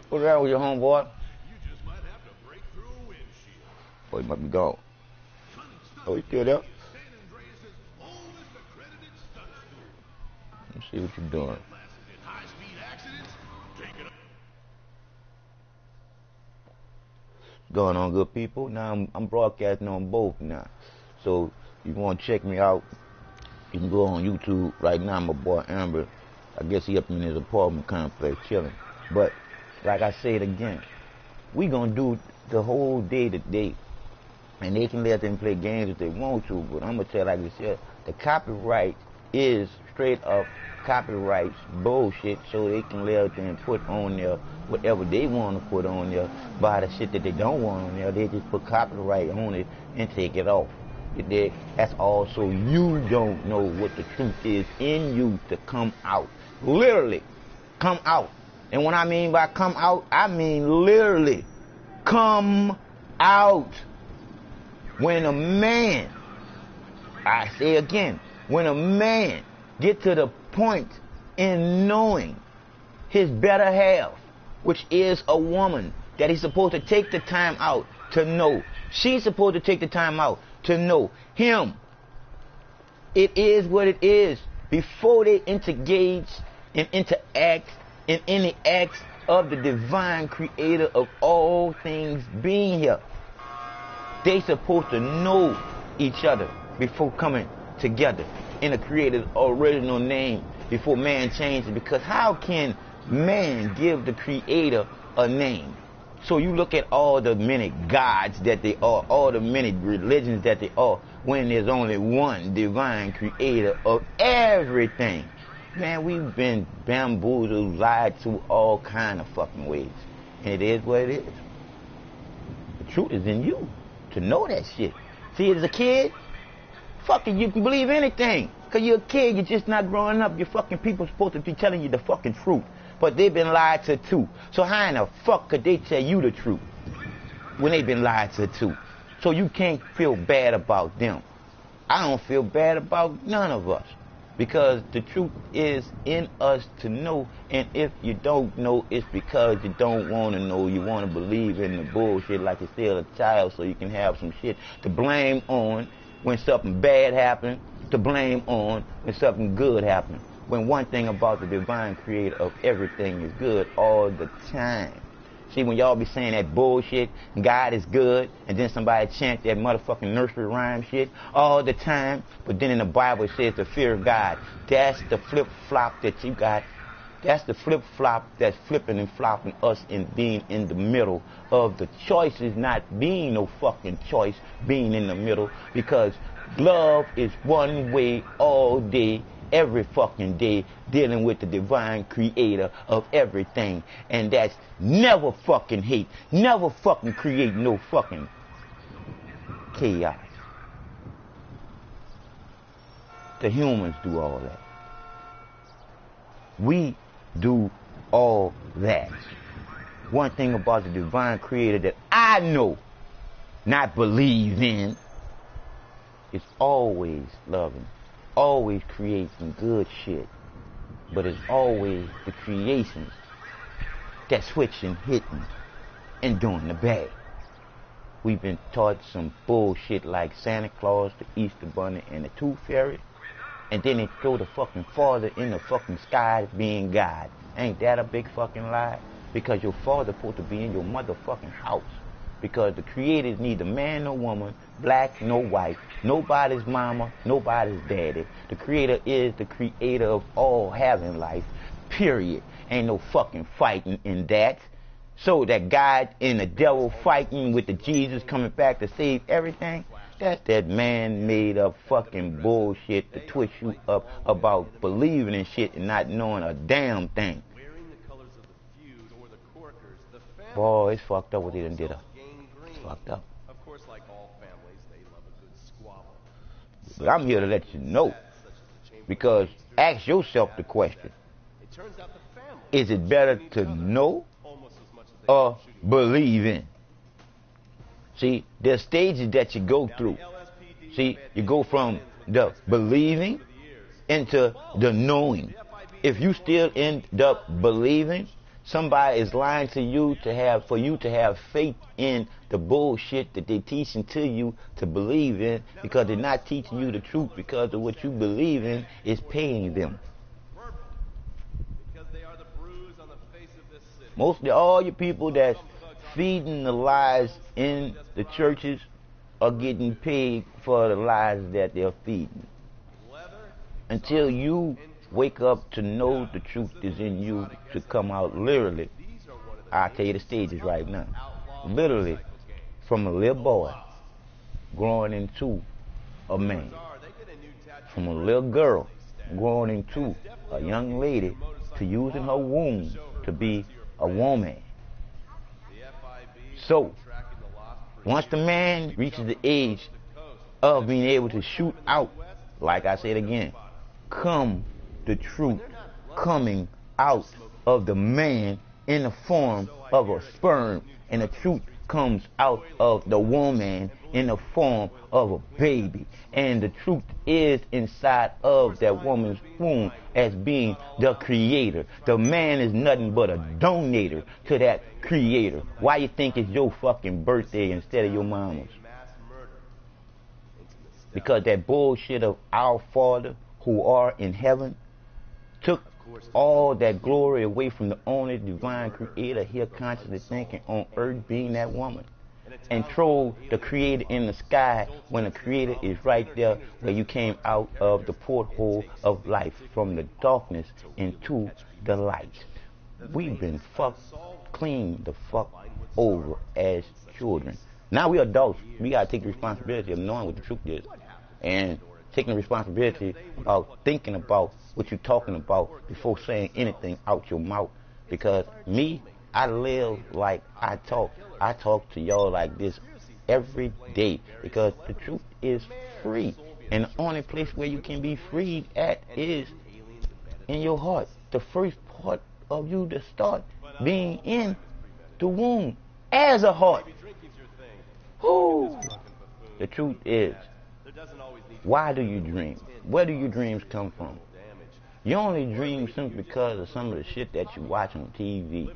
What's wrong with your homeboy? Oh, he must be gone. Oh, he still there? Let me see what you're doing. Going on, good people. Now I'm broadcasting on both now. So you want to check me out, you can go on YouTube. Right now my boy Amber, I guess he up in his apartment complex chilling. But like I said again, we gonna do the whole day today. And they can let them play games if they want to, but I'm gonna tell you like this here, the copyright is straight up copyright bullshit, so they can let them put on there whatever they want to put on there. By the shit that they don't want on there, they just put copyright on it and take it off. That's all, so you don't know what the truth is in you to come out. Literally, come out. And what I mean by come out, I mean literally come out. When a man, I say again, when a man get to the point in knowing his better half, which is a woman, that he's supposed to take the time out to know, she's supposed to take the time out to know him, it is what it is, before they engage and interact in any acts of the divine creator of all things being here. They supposed to know each other before coming together in a creator's original name before man changes. Because how can man give the creator a name? So you look at all the many gods that they are, all the many religions that they are, when there's only one divine creator of everything. Man, we've been bamboozled, lied to all kind of fucking ways. And it is what it is. The truth is in you. To know that shit. See, as a kid, fucking you can believe anything. Because you're a kid, you're just not growing up. Your fucking people supposed to be telling you the fucking truth. But they've been lied to too. So how in the fuck could they tell you the truth when they've been lied to too? So you can't feel bad about them. I don't feel bad about none of us. Because the truth is in us to know, and if you don't know, it's because you don't want to know. You want to believe in the bullshit like you're still a child, so you can have some shit to blame on when something bad happens, to blame on when something good happens. When one thing about the divine creator of everything is good all the time. See, when y'all be saying that bullshit, God is good, and then somebody chant that motherfucking nursery rhyme shit all the time, but then in the Bible it says the fear of God. That's the flip-flop that you got. That's the flip-flop that's flipping and flopping us in being in the middle of the choices not being no fucking choice, being in the middle, because love is one way all day, every fucking day, dealing with the divine creator of everything. And that's never fucking hate, never fucking create no fucking chaos. The humans do all that. We do all that. One thing about the divine creator that I know, not believe in, is always loving. Always create some good shit, but it's always the creations that switching, hitting, and doing the bad. We've been taught some bullshit like Santa Claus, the Easter Bunny, and the Tooth Fairy, and then they throw the fucking father in the fucking sky being God. Ain't that a big fucking lie? Because your father's supposed to be in your motherfucking house. Because the creators neither man nor woman, black nor white, nobody's mama, nobody's daddy. The creator is the creator of all having life, period. Ain't no fucking fighting in that. So that God and the devil fighting with the Jesus coming back to save everything, that's that man-made up fucking bullshit to twist you up about believing in shit and not knowing a damn thing. Boy, it's fucked up what they done did. Fucked up. Of course, like all families, they love a good squabble. But I'm here to let you know, because ask yourself the question, is it better to know or believe in? See, there's stages that you go through. See, you go from the believing into the knowing. If you still end up believing, somebody is lying to you for you to have faith in the bullshit that they're teaching to you to believe in, because they're not teaching you the truth, because of what you believe in is paying them. Mostly all you people that's feeding the lies in the churches are getting paid for the lies that they're feeding. Until you wake up to know the truth is in you to come out literally. I'll tell you the stages right now. Literally, from a little boy growing into a man. From a little girl growing into a young lady to using her womb to be a woman. So, once the man reaches the age of being able to shoot out, like I said again, come the truth coming out of the man in the form of a sperm, and the truth comes out of the woman in the form of a baby, and the truth is inside of that woman's womb as being the creator. The man is nothing but a donator to that creator. Why you think it's your fucking birthday instead of your mama's? Because that bullshit of our Father who are in heaven took all that glory away from the only divine creator here consciously thinking on earth, being that woman, and throw the creator in the sky when the creator is right there where you came out of the porthole of life, from the darkness into the light. We've been fucked clean the fuck over as children. Now we adults. We gotta take the responsibility of knowing what the truth is, and taking the responsibility about thinking about what you're talking about before saying anything out your mouth. Because me, I live like I talk. I talk to y'all like this every day, because the truth is free. And the only place where you can be free at is in your heart. The first part of you to start being in the womb as a heart. Whoo. The truth is, why do you dream? Where do your dreams come from? You only dream simply because of some of the shit that you watch on TV.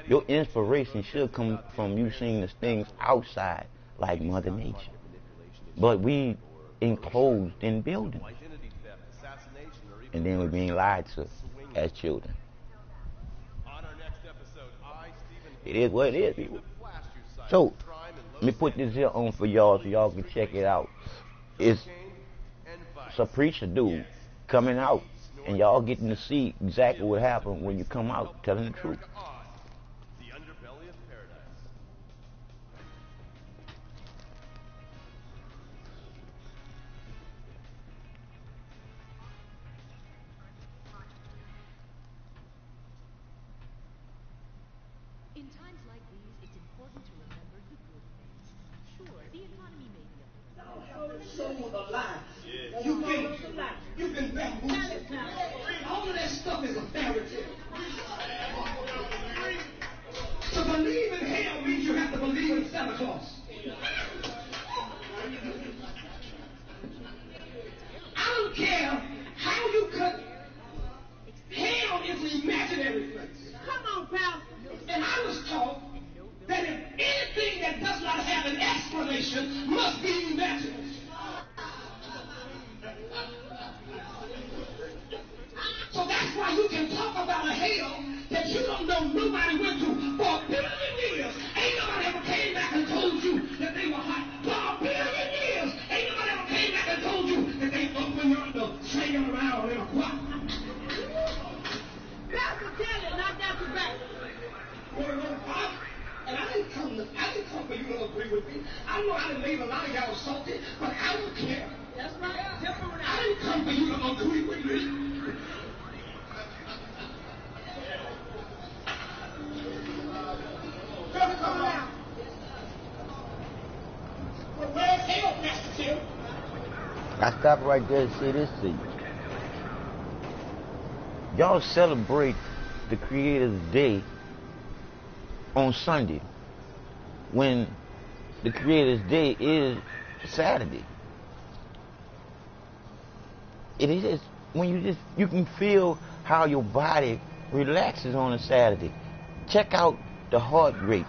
Your inspiration should come from you seeing the things outside, like Mother Nature. But we enclosed in buildings, and then we're being lied to as children. It is what it is, people. So, let me put this here on for y'all so y'all can check it out. It's a preacher dude coming out, and y'all getting to see exactly what happened when you come out telling the truth. In times like these, it's important to remember the good things. Sure, the economy may be So alive. You've been bamboozled. All of that stuff is a fairy tale. To believe in hell means you have to believe in Santa Claus. I don't care how you cut. Hell is an imaginary place. Come on, pal. And I was taught that if anything that does not have an explanation must be imagined. So that's why you can talk about a hell that you don't know nobody went to for 1 billion years. Ain't nobody ever came back and told you that they were hot. For 1 billion years, ain't nobody ever came back and told you that they up when you're under swinging around in a quad. Pastor Kelly, not Dr. Back. And I didn't come for you to agree with me. I know I done made a lot of y'all salty, but I don't care. That's right. I didn't come for you to agree with me. Brother, come out. Well, where's hell, Pastor Tim? I stop right there and say this to you. Y'all celebrate the Creator's Day on Sunday, when the Creator's Day is Saturday. It is when you can feel how your body relaxes on a Saturday. Check out the heart rate.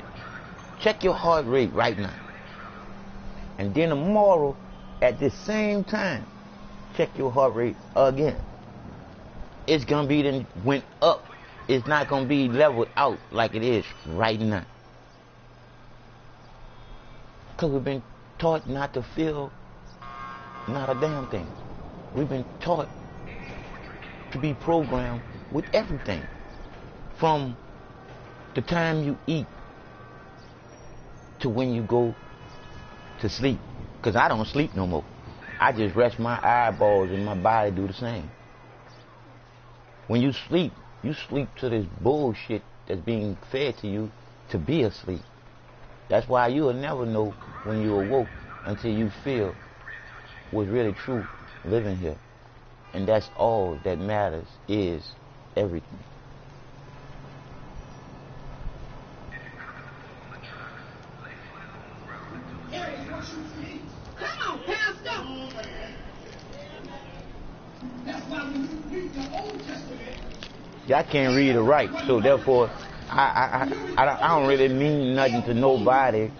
Check your heart rate right now. And then tomorrow, at the same time, check your heart rate again. It's gonna be then went up. It's not gonna be leveled out like it is right now. Because we've been taught not to feel not a damn thing. We've been taught to be programmed with everything. From the time you eat to when you go to sleep. Because I don't sleep no more. I just rest my eyeballs and my body do the same. When you sleep to this bullshit that's being fed to you to be asleep. That's why you'll never know when you awoke until you feel what's really true living here. And that's all that matters, is everything. Come on, Pastor. That's why when you read the Old Testament, I can't read or write, so therefore I don't really mean nothing to nobody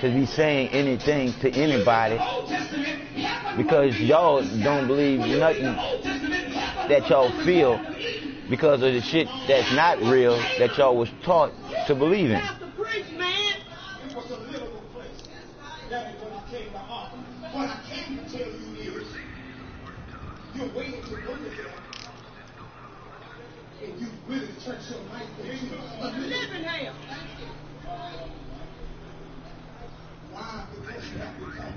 to be saying anything to anybody, because y'all don't believe nothing that y'all feel because of the shit that's not real that y'all was taught to believe in. it was a literal place. That is what he came to offer. What I came to tell you is, you're waiting to go to them, and you really turn your life into a living hell. Why? Because you have become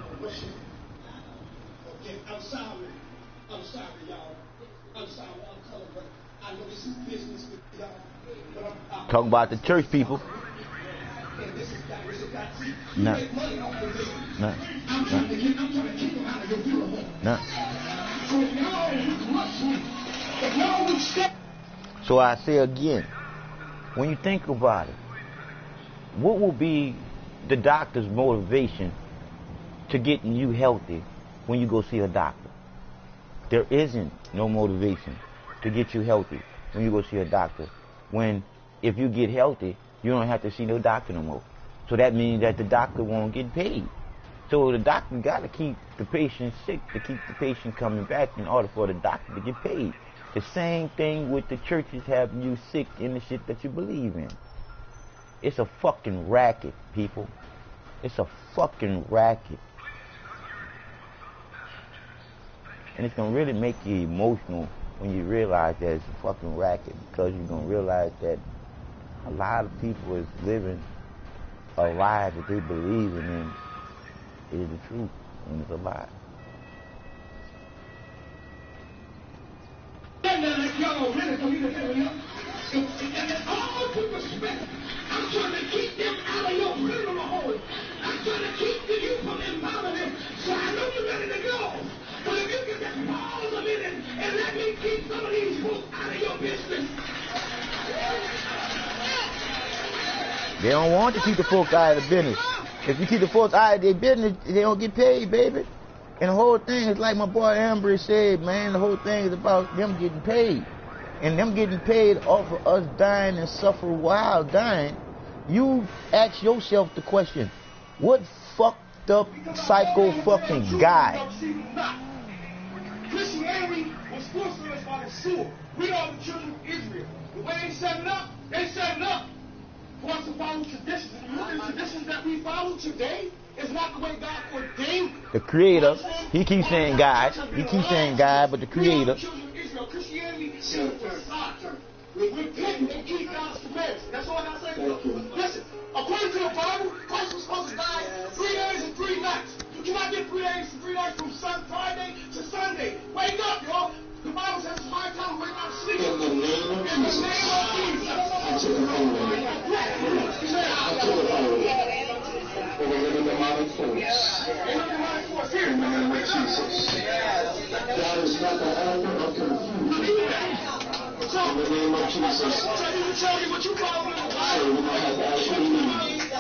a worship. Okay, I'm sorry, y'all. I'm sorry, I'm color, but I know this is business with y'all. But I'm Talk about the church people. and this is got No. you make money off of this. No. I'm trying to keep them out of your funeral. No. So if y'all rush me, if y'all would step. So I say again, when you think about it, what will be the doctor's motivation to getting you healthy when you go see a doctor? There isn't no motivation to get you healthy when you go see a doctor. When if you get healthy, you don't have to see no doctor no more. So that means that the doctor won't get paid. So the doctor got to keep the patient sick to keep the patient coming back in order for the doctor to get paid. The same thing with the churches having you sick in the shit that you believe in. It's a fucking racket, people. It's a fucking racket. And it's going to really make you emotional when you realize that it's a fucking racket, because you're going to realize that a lot of people is living a lie that they believe in is the truth, and it's a lie. Like y'all really for me to tell you, and all due respect, I'm trying to keep them out of your funeral home. I'm trying to keep you from involving them, so I know you're ready to go. But if you can just pause a minute and let me keep some of these folks out of your business. They don't want to keep the folks out of the business. If you keep the folks out of their business, they don't get paid, baby. And the whole thing is like my boy Amber said, man, the whole thing is about them getting paid. And them getting paid off of us dying and suffering while dying. You ask yourself the question, what fucked up psycho fucking guy? Christianity was forced on us by the sword. We are the children of Israel. The way they set it up for us to follow traditions. And you look at the traditions that we follow today, it's not the way God ordained. The creator, he keeps saying God, but the creator. Christianity is a facade. Repent and keep God's commandments. That's all I say. Listen, according to the Bible, Christ was supposed to die 3 days and 3 nights. You cannot get 3 days and 3 nights from Friday to Sunday. Wake up, y'all. The Bible says it's high time to wake up sleep. In the name of Jesus. For we're in the demonic force. In the demonic force. Here. In the name of Jesus. God is not the author of confusion. In the name of Jesus. So you can tell me what you call me. So we're going to have to ask you. So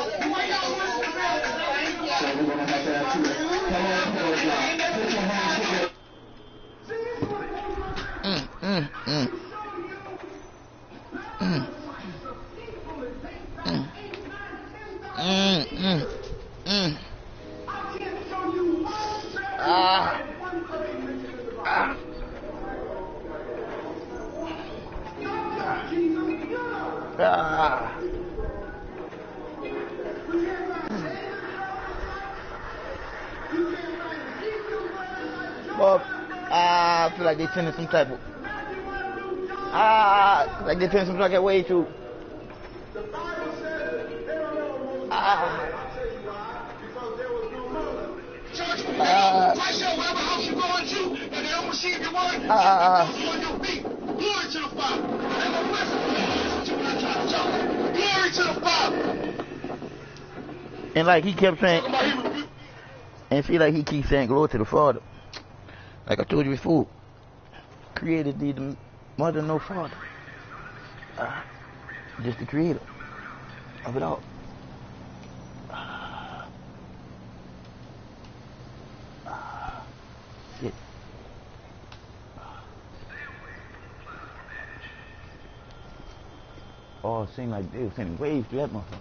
we're going to have to ask you. Come on, put your hands together. mm, mm, mm, mm, mm, mm. Ah, ah, ah. Bob, I feel like they sending some type of like they sending some type of way to Church, Christ said, wherever house you going to, and they don't receive your word, you on your feet. Glory to the Father. And listen to what I'm trying to tell you. Glory to the Father. and like he kept saying, and see, like he keeps saying, glory to the Father. Like I told you before, created the mother, no father. Just the creator of it all. Shit. Oh, it seemed like they were sending waves to that motherfucker.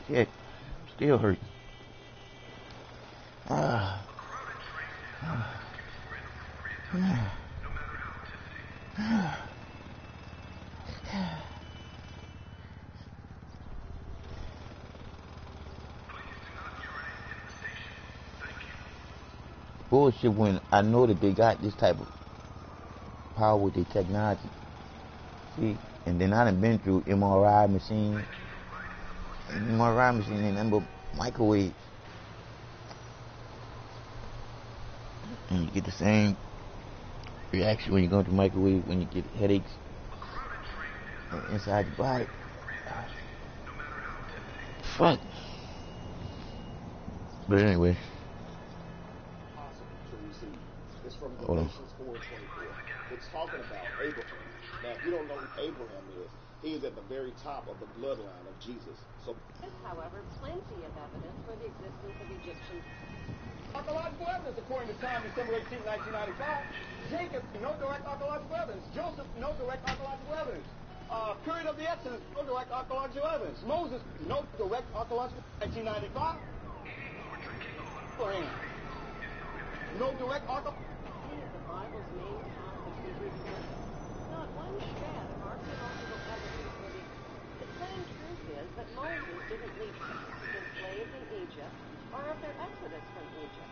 Shit. Still hurt. Bullshit when I know that they got this type of power with their technology. See? And then I done been through MRI machines. MRI machine ain't nothing but microwaves. And you get the same reaction when you go to microwave, when you get headaches inside your body. Fuck. But anyway. It's from Galatians 4:24. It's talking about Abraham. Now, if you don't know who Abraham is, he is at the very top of the bloodline of Jesus. So, There is, however, plenty of evidence for the existence of Egyptian archaeological evidence according to time, December 18, 1995. Jacob, no direct archaeological evidence. Joseph, no direct archaeological evidence. Period of the Exodus, no direct archaeological evidence. Moses, no direct archaeological 1995. Abraham, no direct archaeological. Any of the Bible's main accounts of Hebrew characters, not one shred of archaeological evidence for the plain truth is that Moses didn't leave his slaves in Egypt or of their exodus from Egypt.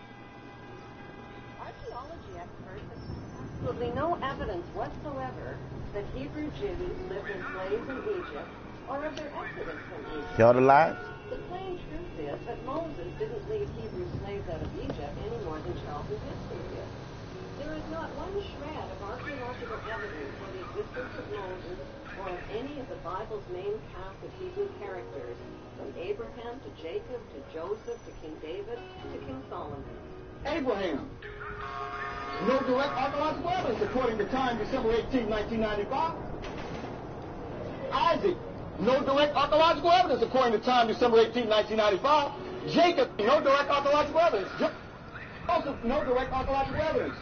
Archaeology experts have absolutely no evidence whatsoever that Hebrew Jews lived as slaves in Egypt or of their exodus from Egypt. Y'all alive? The plain truth is that Moses didn't leave Hebrew slaves out of Egypt any more than Charlton Heston did. There is not one shred of archaeological evidence for the existence of Moses or of any of the Bible's main cast of Hebrew characters, from Abraham to Jacob to Joseph to King David to King Solomon. Abraham, no direct archaeological evidence according to time, December 18, 1995. Isaac, no direct archaeological evidence according to time, December 18, 1995. Jacob, no direct archaeological evidence. Joseph, no direct archaeological evidence.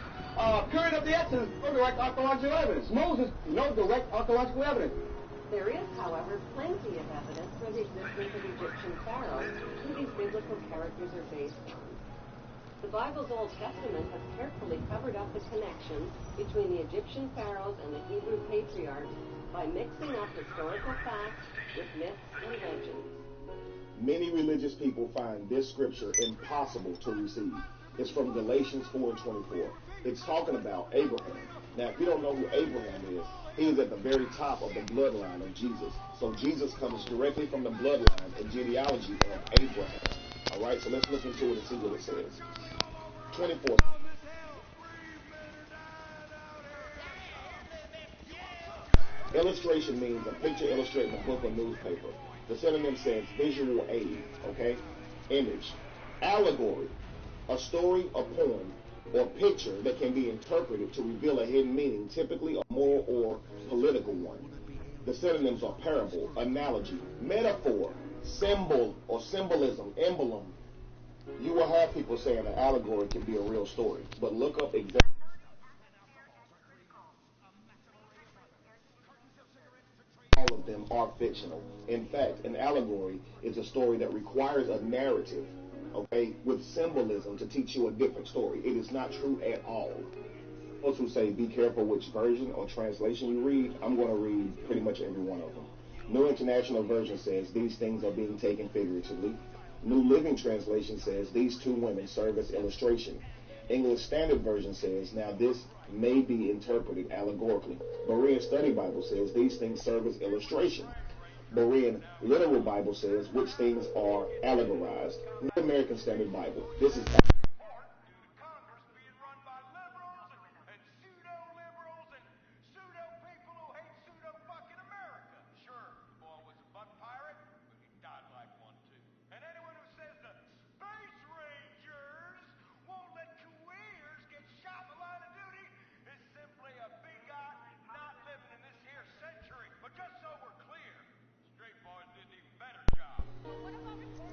Period of the Exodus, no direct archaeological evidence. Moses, no direct archaeological evidence. There is, however, plenty of evidence for the existence of Egyptian pharaohs who these biblical characters are based on. The Bible's Old Testament has carefully covered up the connection between the Egyptian pharaohs and the Hebrew patriarchs by mixing up historical facts with myths and legends. many religious people find this scripture impossible to receive. It's from Galatians 4:24. It's talking about Abraham. Now, if you don't know who Abraham is, he is at the very top of the bloodline of Jesus. So Jesus comes directly from the bloodline and genealogy of Abraham. All right, so let's look into it and see what it says. 24. Illustration means a picture illustrating a book or newspaper. The synonym says visual aid, okay? Image. Allegory, a story, a poem, or picture that can be interpreted to reveal a hidden meaning, typically a moral or political one. The synonyms are parable, analogy, metaphor, symbol or symbolism, emblem. You will have people saying an allegory can be a real story, but look up exactly. of them are fictional. In fact, an allegory is a story that requires a narrative, okay, with symbolism to teach you a different story. It is not true at all. Those who say be careful which version or translation you read, I'm going to read pretty much every one of them. New International Version says these things are being taken figuratively. New Living Translation says these two women serve as illustration. English Standard Version says now this may be interpreted allegorically. Berean Study Bible says these things serve as illustration. Berean Literal Bible says which things are allegorized. New American Standard Bible, this is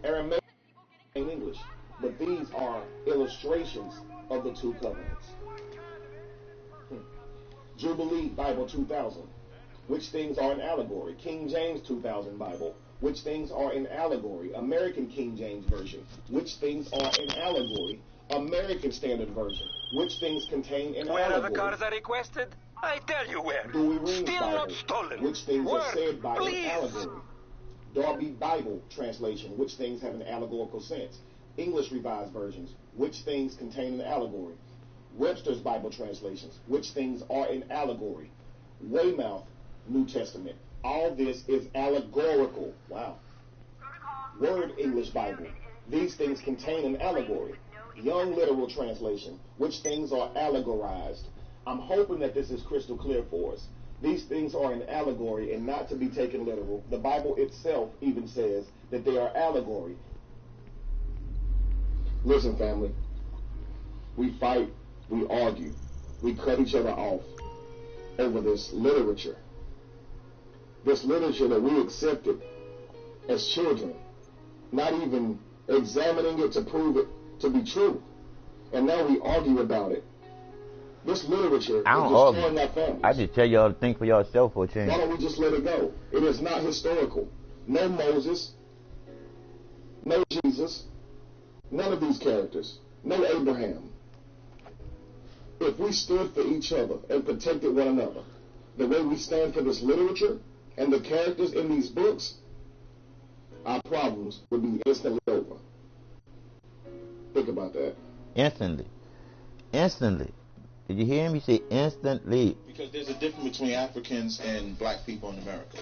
Aramaic in English, but these are illustrations of the two covenants. Jubilee Bible 2000, which things are an allegory. King James 2000 Bible, which things are an allegory. American King James Version, which things are an allegory. American Standard Version, which things contain an Where allegory. are the cars I requested? I tell you where. Dewey Reed's Still Bible, not stolen. which things Work, are said by please. an allegory. Darby Bible translation, which things have an allegorical sense. English Revised Versions, which things contain an allegory. Webster's Bible translations, which things are an allegory. Weymouth New Testament, all this is allegorical. Wow. Word English Bible, these things contain an allegory. Young Literal Translation, which things are allegorized. I'm hoping that this is crystal clear for us. These things are an allegory and not to be taken literal. The Bible itself even says that they are allegory. Listen, family. We fight, we argue, we cut each other off over this literature. This literature that we accepted as children, not even examining it to prove it to be true. And now we argue about it. This literature I is don't destroying our argue. families. I just tell y'all to think for yourself for a change. Why don't we just let it go? It is not historical. No Moses, no Jesus, none of these characters, no Abraham. If we stood for each other and protected one another, the way we stand for this literature and the characters in these books, our problems would be instantly over. Think about that. Instantly. Instantly. Did you hear him? He said instantly. Because there's a difference between Africans and black people in America.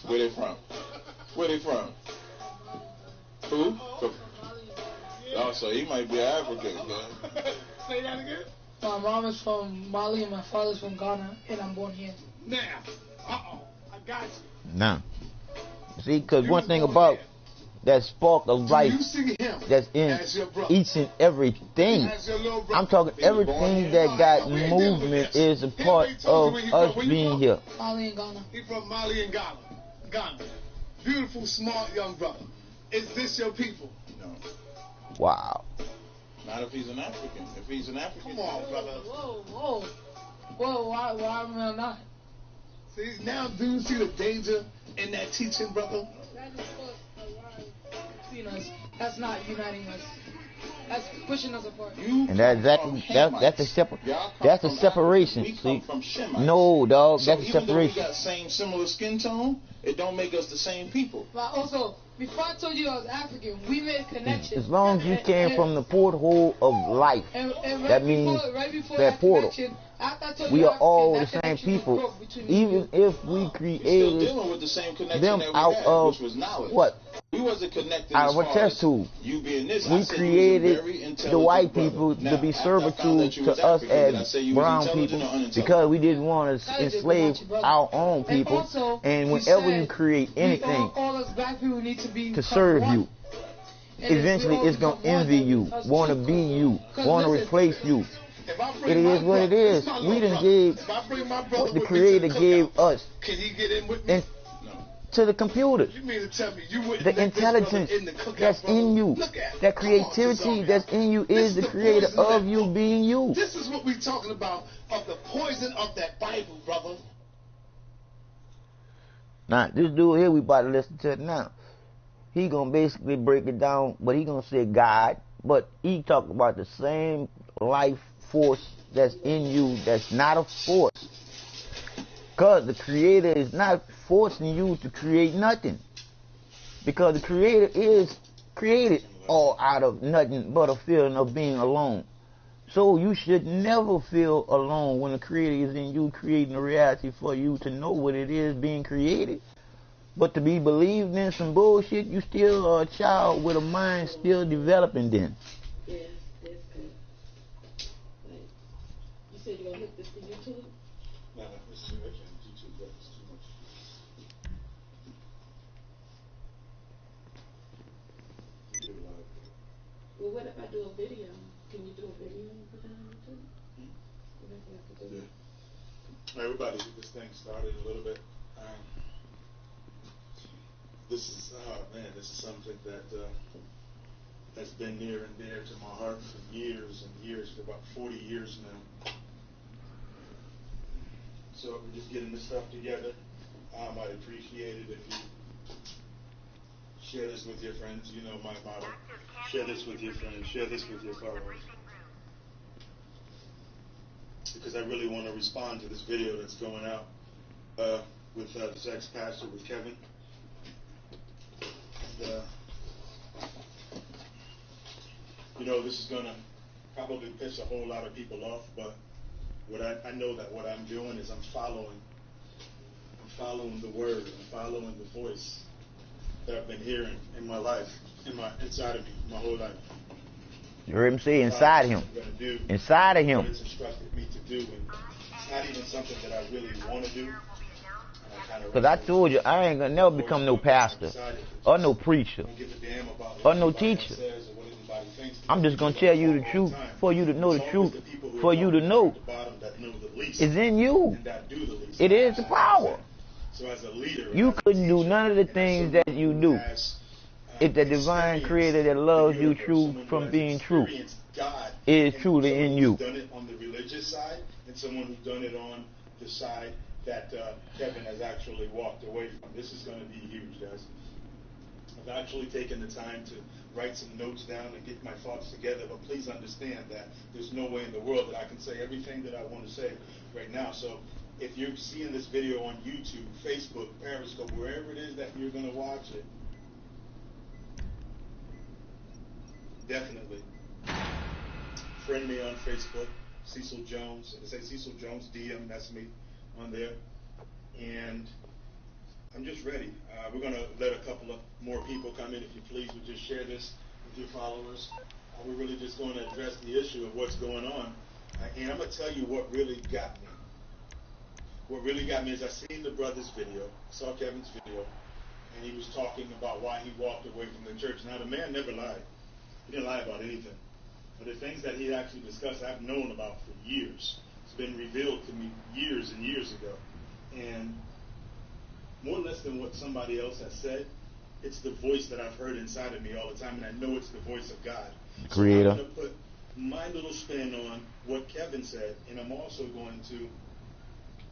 Where they from? Where they from? Who? Oh, so he might be African. Say that again? My mom is from Mali and my father's from Ghana, and I'm born here. Now, I got you. Now. See, because one thing about that spark of life that's in each and everything. I'm talking everything that got movement is a part of us being here. Mali and Ghana. He's from Mali and Ghana. Ghana. Beautiful, smart young brother. Is this your people? No. Wow. Not if he's an African. If he's an African. Come on, brother. Whoa. Why am I not? See, now do you see the danger in that teaching, brother? That is what between us. That's not uniting us. That's pushing us apart. And that's exactly that's a separation. See? No, dog, So that's a even though we separation. got similar skin tone, it don't make us the same people. But also, before I told you I was African, we made a connection. As long as you came from the porthole of life, and that means that portal. We are all the same people, even if we Still created dealing with the same connection them that we out had, of which was knowledge. what? We wasn't connected Out as of a far test as tube. you being this. We I said you was a created very the intelligent white brother. people Now, to be after I found servitude that you to was us African, did I as say you was brown intelligent people or unintelligent? because we didn't want to enslave our own people. also, And he whenever said you create anything all us black people need to be to serve one. you, And eventually we all it's going to become one, envy then you, us want to two. be you, 'Cause want to listen, replace you. If I It bring my is what it brother, is. it's my We little done brother. gave If I bring my brother what the with me to Creator the gave cookout, us can he get in with me? and to the computers. You mean to tell me you wouldn't The let this brother intelligence in the cookout, that's brother? in you, Look at it. that Come on, creativity Cesare. that's in you This is is the the creator poison of that you book. being you. This is what we're talking about, of the poison of that Bible, brother. Now, this dude here we about to listen to it now. He gonna basically break it down, but he gonna say God, but he talk about the same life force that's in you that's not a force. Because the Creator is not forcing you to create nothing. Because the Creator is created all out of nothing but a feeling of being alone. So you should never feel alone when the Creator is in you creating a reality for you to know what it is being created. But to be believed in some bullshit, you still are a child with a mind still developing then. Yes, that's good. Right. You said you're going to hook this to YouTube? No, this is YouTube. That's too much. Well, what if I do a video? Can you do a video and put it on YouTube? What if I have to do it? Everybody get this thing started a little bit. This is something that has been near and dear to my heart for years and years, for about 40 years now. So we're just getting this stuff together. I'd appreciate it if you share this with your friends. You know my motto. Share this with your friends. Share this with your followers. Because I really want to respond to this video that's going out with this ex-pastor, with Kevin. And, this is going to probably piss a whole lot of people off, but I know that what I'm doing is I'm following the word, I'm following the voice that I've been hearing in my life, inside of me, my whole life. You heard him say inside him. Inside of him. What it's instructed me to do, and it's not even something that I really want to do. Because I told you, I ain't gonna never become no pastor, or no preacher, or no teacher. I'm just gonna tell you the truth, for you to know the truth, for you to know it's in you. It is the power. You couldn't do none of the things that you do if the divine Creator that loves you true from being true is truly in you. Done it on the religious side, and someone who's done it on the side that Kevin has actually walked away from. This is going to be huge, guys. I've actually taken the time to write some notes down and get my thoughts together, but please understand that there's no way in the world that I can say everything that I want to say right now. So if you're seeing this video on YouTube, Facebook, Periscope, wherever it is that you're going to watch it, definitely friend me on Facebook, Cecil Jones. If I say Cecil Jones, DM, that's me on there. And I'm just ready. We're going to let a couple of more people come in. If you please would just share this with your followers. We're really just going to address the issue of what's going on. And I'm going to tell you what really got me. What really got me is I seen the brother's video, saw Kevin's video, and he was talking about why he walked away from the church. Now, the man never lied. He didn't lie about anything. But the things that he actually discussed, I've known about for years. It's been revealed to me years and years ago. And more or less than what somebody else has said, it's the voice that I've heard inside of me all the time, and I know it's the voice of God. Creator. So I'm going to put my little spin on what Kevin said, and I'm also going to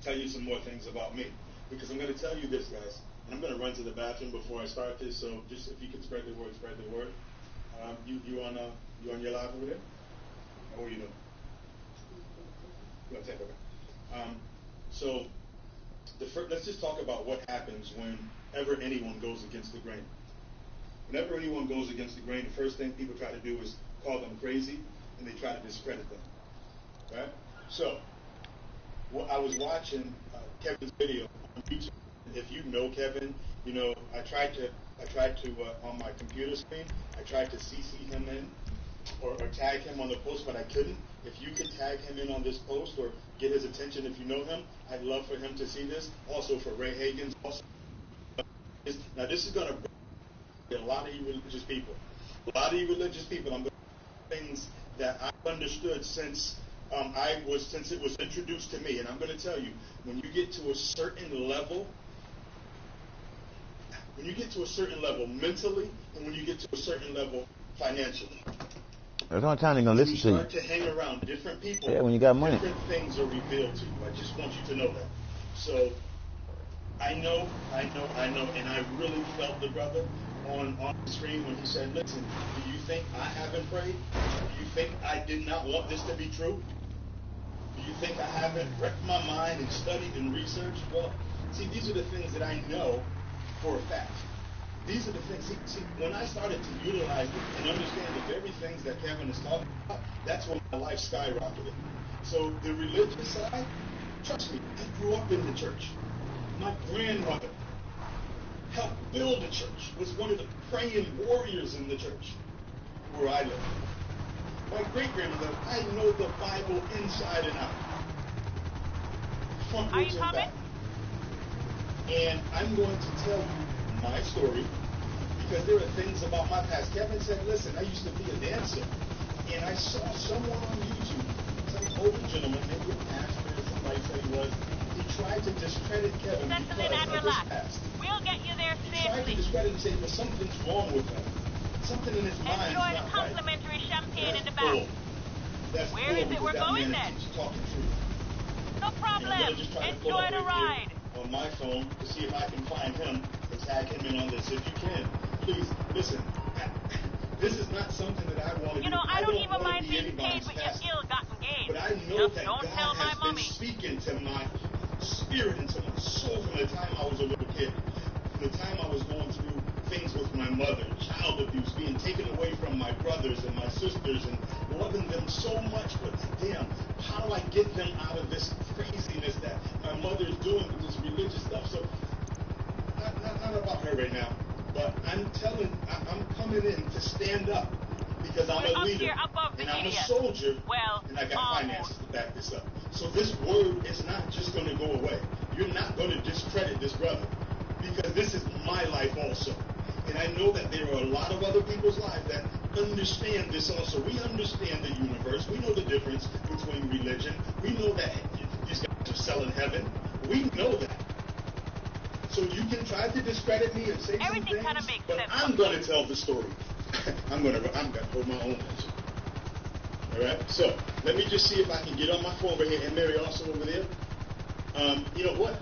tell you some more things about me. Because I'm going to tell you this, guys, and I'm going to run to the bathroom before I start this, so just if you could spread the word, spread the word. You on your live over there? What are you doing? You want to take over? So let's just talk about what happens whenever anyone goes against the grain. Whenever anyone goes against the grain, the first thing people try to do is call them crazy, and they try to discredit them. Right? So, I was watching Kevin's video on YouTube. If you know Kevin, I tried to on my computer screen, I tried to CC him in or tag him on the post, but I couldn't. If you could tag him in on this post or get his attention if you know him, I'd love for him to see this. Also for Ray Hagan's. Now this is going to bring a lot of you religious people. A lot of you religious people, I'm going to things that I've understood since it was introduced to me. And I'm going to tell you, when you get to a certain level mentally, and when you get to a certain level financially, there's no time they're going to listen to you. You start to hang around different people. Yeah, when you got money. Different things are revealed to you. I just want you to know that. So, I know, and I really felt the brother on the screen when he said, listen, do you think I haven't prayed? Do you think I did not want this to be true? Do you think I haven't wrecked my mind and studied and researched? Well, see, these are the things that I know for a fact. These are the things, see, when I started to utilize and understand the very things that Kevin is talking about, that's when my life skyrocketed. So the religious side, trust me, I grew up in the church. My grandmother helped build a church, was one of the praying warriors in the church where I live. My great-grandmother, I know the Bible inside and out. Frontwards and back. And I'm going to tell you my story because there are things about my past. Kevin said, listen, I used to be a dancer, and I saw someone on YouTube, some older gentleman, maybe a pastor or somebody said he was, he tried to discredit Kevin because of his past. We'll get you there safely. He tried to discredit and say, well, something's wrong with him. Something in his mind is not right. Enjoy the complimentary champagne in the back. Bull. That's Where is it we're going then? Talking truth. No problem. Enjoy the ride. On my phone to see if I can find him and tag him in on this. If you can, please listen. This is not something that I want to do. You know, I don't even mind being paid with your ill-gotten gains. But I know Just that don't God tell my has mommy. been speaking to my spirit and to my soul from the time I was a little kid. From the time I was going through things with my mother, child abuse, being taken away from my brothers and my sisters and loving them so much, but damn, how do I get them out of this craziness that my mother's doing with this religious stuff? So, not about her right now, but I'm coming in to stand up because I'm a leader and I'm a soldier and I got finances to back this up. So this word is not just going to go away. You're not going to discredit this brother because this is my life also. And I know that there are a lot of other people's lives that understand this also. We understand the universe. We know the difference between religion. We know that these guys are selling heaven. We know that. So you can try to discredit me and say some things, but I'm going to tell the story. I'm going to hold my own answer. All right? So let me just see if I can get on my phone right here. And Mary also over there. You know what?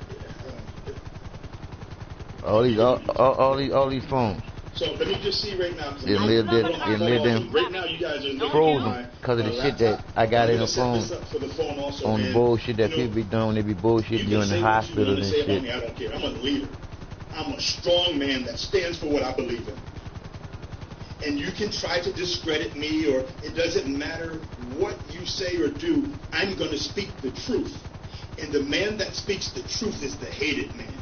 All these phones. So let me just see right now. Right now you guys are frozen because of the shit that I got in the phone. On the bullshit that people be doing, they be bullshitting you in the hospital and shit. I don't care. I'm a leader. I'm a strong man that stands for what I believe in. And you can try to discredit me, or it doesn't matter what you say or do. I'm going to speak the truth. And the man that speaks the truth is the hated man.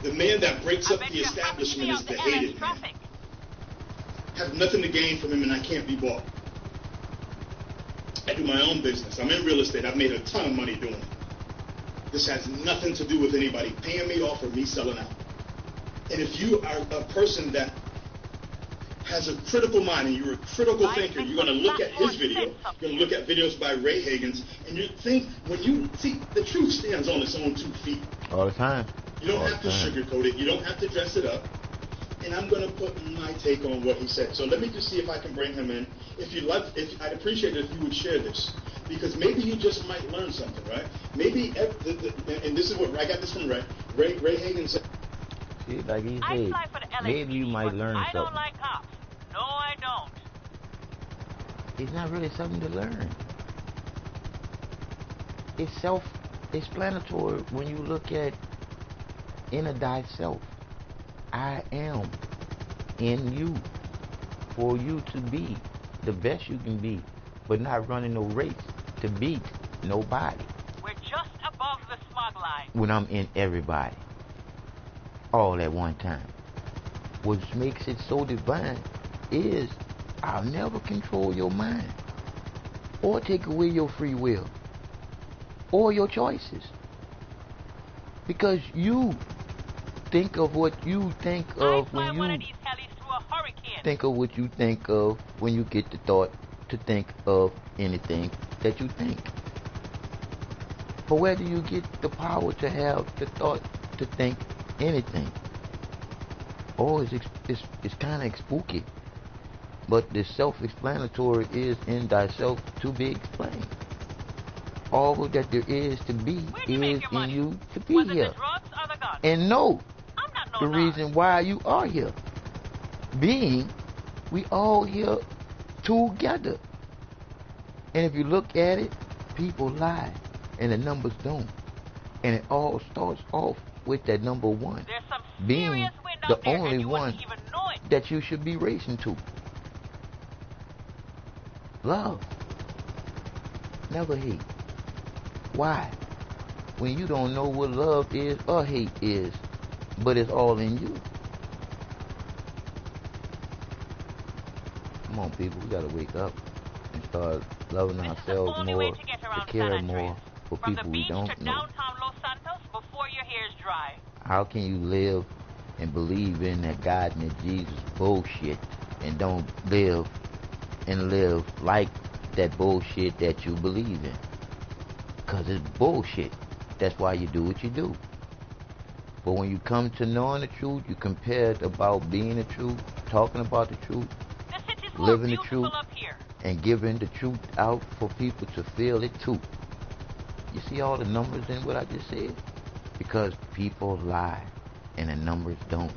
The man that breaks up the establishment is the hated man. Have nothing to gain from him, and I can't be bought. I do my own business. I'm in real estate. I've made a ton of money doing it. This has nothing to do with anybody paying me off or me selling out. And if you are a person that has a critical mind and you're a critical thinker, you're going to look at his video, you're going to look at videos by Ray Hagins, and you think, when you see, the truth stands on its own 2 feet. All the time. You don't have to sugarcoat it. You don't have to dress it up. And I'm going to put my take on what he said. So let me just see if I can bring him in. I'd appreciate it if you would share this, because maybe you just might learn something, right? Maybe, and this is what I got this from Ray. Ray Hagins said. See, like he said, maybe you might learn something. I don't like cops. No, I don't. It's not really something to learn. It's self-explanatory when you look at inner thyself. I am in you for you to be the best you can be, but not running no race to beat nobody. We're just above the smog line. When I'm in everybody, all at one time. What makes it so divine is I'll never control your mind or take away your free will or your choices, because you think of what you think of when you think of what you think of when you get the thought to think of anything that you think. But where do you get the power to have the thought to think anything? Oh, it's kind of spooky. But the self-explanatory is in thyself to be explained. All that there is to be is in you to be here. The drugs or the gun? and know I'm not no the nut. reason why you are here. Being, we all here together. And if you look at it, people lie and the numbers don't. And it all starts off with that number one There's some being serious wind the out there and only you one wouldn't even know it. that you should be racing to. Love. Never hate. Why? When you don't know what love is or hate is, but it's all in you. Come on, people, we gotta wake up and start loving ourselves more, to care more for people we don't know. Downtown Los Santos before your hair's dry. How can you live and believe in that God and that Jesus bullshit and don't live and live like that bullshit that you believe in? Because it's bullshit. That's why you do what you do. But when you come to knowing the truth, you compare it about being the truth, talking about the truth, living the truth, and giving the truth out for people to feel it too. You see all the numbers in what I just said? Because people lie and the numbers don't.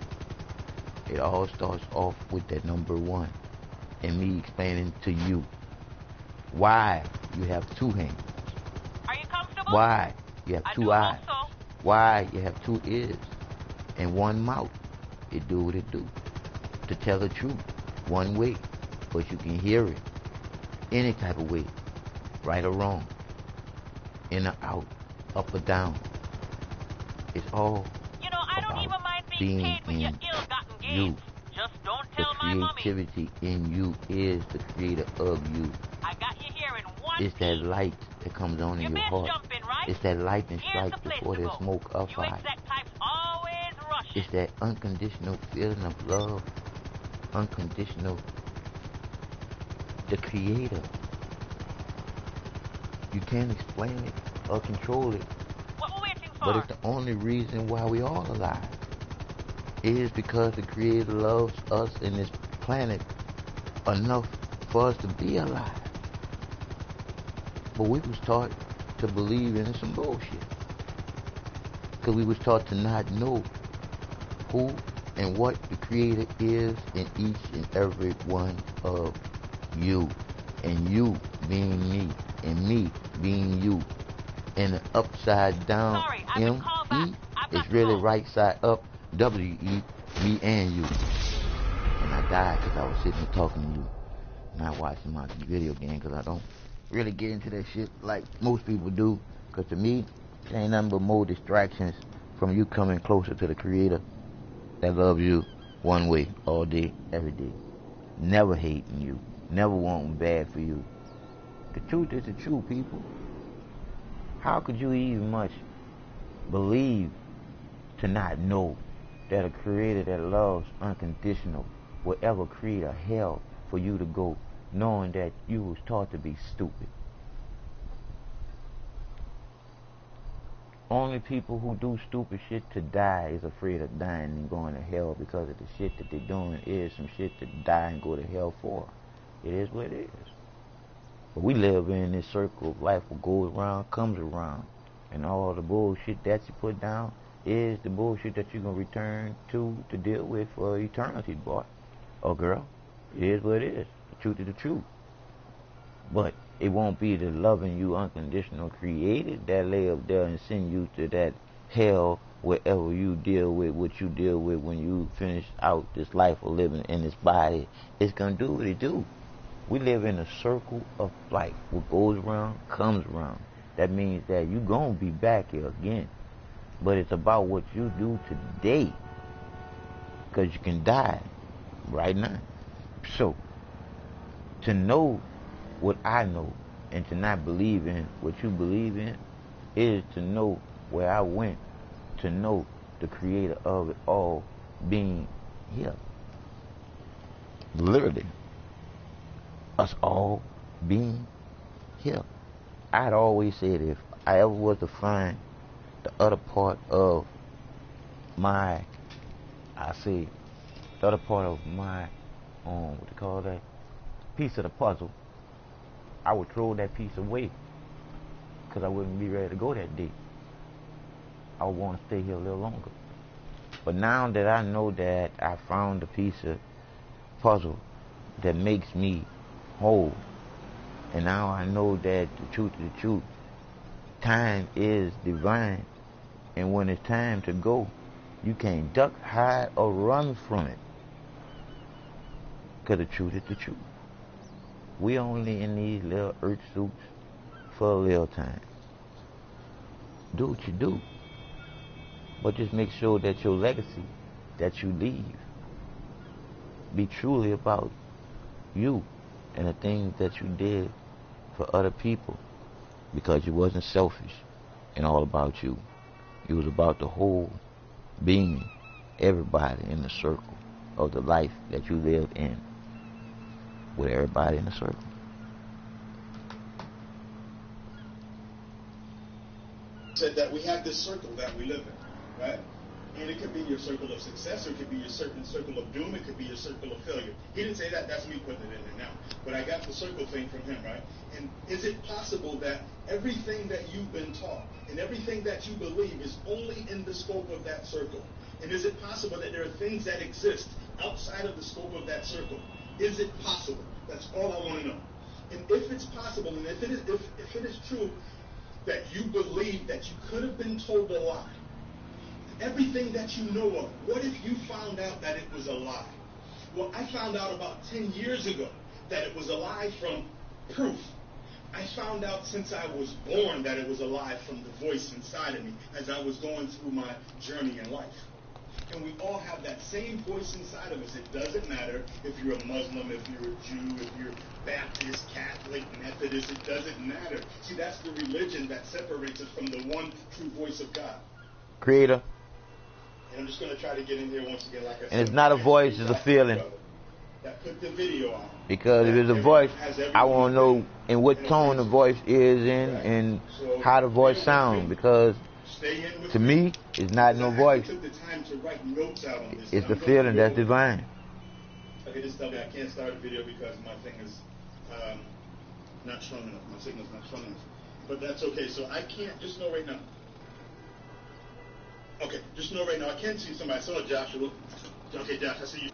It all starts off with that number one. And me explaining to you why you have two hands. Are you comfortable? Why you have two eyes. Why you have two ears and one mouth. It do what it do. To tell the truth one way, but you can hear it any type of way, right or wrong, in or out, up or down. It's all I don't even mind being paid with your ill-gotten gains. Just don't tell my mommy. The creativity in you is the creator of you. I got you here in one It's that light that comes on in your heart. Right? It's that lightning strike before there's smoke or fire. It's that unconditional feeling of love. Unconditional. The creator. You can't explain it or control it. What we're waiting for? But it's the only reason why we all alive. It is because the creator loves us and this planet enough for us to be alive. But we was taught to believe in some bullshit. Because we was taught to not know who and what the creator is in each and every one of you. And you being me, and me being you. And the upside down M-E is really right side up W-E, me and you. And I died because I was sitting here talking to you, not watching my video game, because I don't really get into that shit like most people do. Because to me, it ain't nothing but more distractions from you coming closer to the creator that loves you one way, all day, every day. Never hating you, never wanting bad for you. The truth is the truth, people. How could you even much believe to not know that a creator that loves unconditional will ever create a hell for you to go, knowing that you was taught to be stupid? Only people who do stupid shit to die is afraid of dying and going to hell, because of the shit that they're doing is some shit to die and go to hell for. It is what it is. But we live in this circle of life. What goes around comes around. And all the bullshit that you put down is the bullshit that you're going to return to deal with for eternity, boy or girl. It is what it is. The truth is the truth. But it won't be the loving you unconditional created that lay up there and send you to that hell wherever you deal with what you deal with when you finish out this life of living in this body. It's going to do what it do. We live in a circle of life. What goes around comes around. That means that you're going to be back here again. But it's about what you do today. Because you can die right now. So, to know what I know and to not believe in what you believe in is to know where I went, to know the creator of it all being here. Literally. Us all being here. I'd always said if I ever was to find the other part of my, the other part of my, what do you call that, piece of the puzzle, I would throw that piece away, because I wouldn't be ready to go that day. I would want to stay here a little longer. But now that I know that I found a piece of puzzle that makes me whole, and now I know that the truth is the truth. Time is divine, and when it's time to go, you can't duck, hide, or run from it. Because the truth is the truth. We only in these little earth suits for a little time. Do what you do, but just make sure that your legacy that you leave be truly about you and the things that you did for other people, because you wasn't selfish and all about you. It was about the whole being, everybody in the circle of the life that you lived in, with everybody in the circle. Said that we have this circle that we live in, right? And it could be your circle of success, or it could be your certain circle of doom, it could be your circle of failure. He didn't say that, that's me putting it in there now. But I got the circle thing from him, right? And is it possible that everything that you've been taught and everything that you believe is only in the scope of that circle? And is it possible that there are things that exist outside of the scope of that circle? Is it possible? That's all I want to know. And if it's possible, and if it is true that you believe that you could have been told a lie, everything that you know of, what if you found out that it was a lie? Well, I found out about 10 years ago that it was a lie from proof. I found out since I was born that it was a lie from the voice inside of me as I was going through my journey in life. And we all have that same voice inside of us. It doesn't matter if you're a Muslim, if you're a Jew, if you're Baptist, Catholic, Methodist. It doesn't matter. See, that's the religion that separates us from the one true voice of God. Creator. And I'm just going to try to get in here once again, like I said. And it's not a voice, it's a feeling. That put the video on. Because if it's a voice, I want to know in what tone the voice is in and how the voice sounds. Because to me, it's not no voice. It's the feeling that's divine. Okay, just tell me I can't start a video because my thing is not strong enough. My signal's not strong enough. But that's okay. So I can't, just know right now. Okay, just know right now, I can see somebody. I saw Joshua. Okay, Josh, I see you.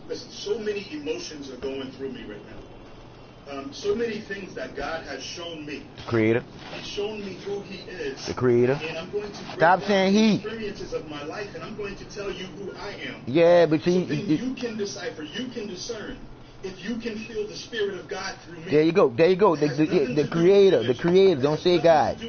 Listen, so many emotions are going through me right now. So many things that God has shown me. Creator. He's shown me who He is. The Creator. And I'm going to stop saying He. Experiences of my life, and I'm going to tell you who I am. Yeah, but see, so then you can decipher, you can discern. If you can feel the Spirit of God through me. There you go. There you go. The Creator. The Creator. Don't say God.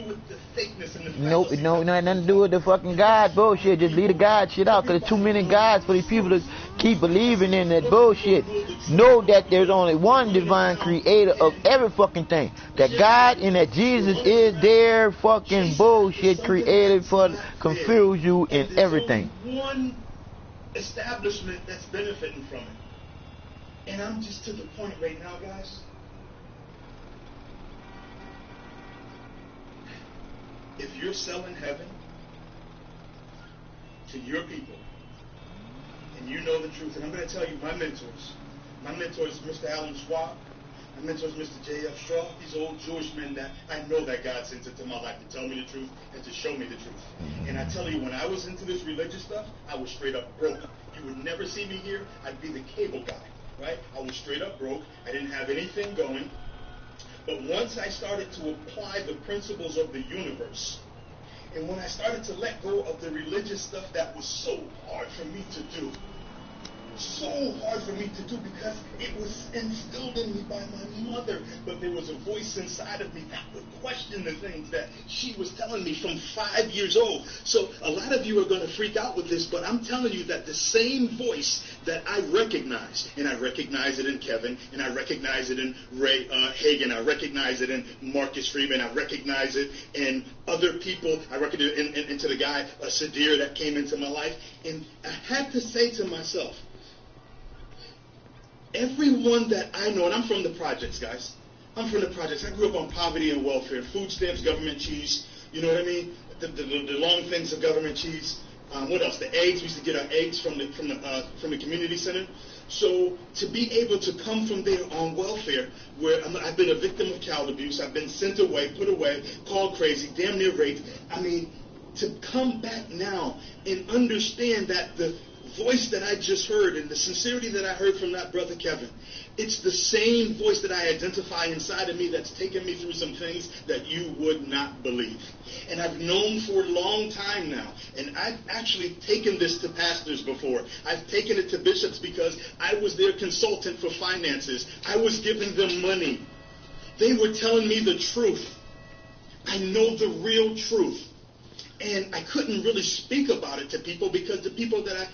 Nope. No, nothing to do with the fucking God bullshit. Just leave the God shit out. Because there's too many gods for these people to keep believing in that bullshit. Know that there's only one divine creator of every fucking thing. That God and that Jesus is their fucking bullshit created for confuse you in everything. One establishment that's benefiting from it. And I'm just to the point right now, guys. If you're selling heaven to your people, and you know the truth, and I'm going to tell you my mentors. My mentor is Mr. Alan Schwab. My mentor is Mr. J.F. Straw. These old Jewish men that I know that God sent into my life to tell me the truth and to show me the truth. And I tell you, when I was into this religious stuff, I was straight up broke. You would never see me here. I'd be the cable guy. Right? I was straight up broke. I didn't have anything going. But once I started to apply the principles of the universe, and when I started to let go of the religious stuff that was so hard for me to do, because it was instilled in me by my mother, but there was a voice inside of me that would question the things that she was telling me from 5 years old. So a lot of you are going to freak out with this, but I'm telling you that the same voice that I recognize, and I recognize it in Kevin, and I recognize it in Ray Hagen, I recognize it in Marcus Freeman, I recognize it in other people, I recognize it into the guy, Sadir, that came into my life, and I had to say to myself, everyone that I know, and I'm from the projects, guys. I'm from the projects. I grew up on poverty and welfare, food stamps, government cheese. You know what I mean? The long things of government cheese. What else? The eggs. We used to get our eggs from the community center. So to be able to come from there on welfare, where I've been a victim of child abuse, I've been sent away, put away, called crazy, damn near raped. I mean, to come back now and understand that the voice that I just heard and the sincerity that I heard from that brother Kevin, it's the same voice that I identify inside of me that's taken me through some things that you would not believe. And I've known for a long time now, and I've actually taken this to pastors before. I've taken it to bishops because I was their consultant for finances. I was giving them money. They were telling me the truth. I know the real truth. And I couldn't really speak about it to people because the people that I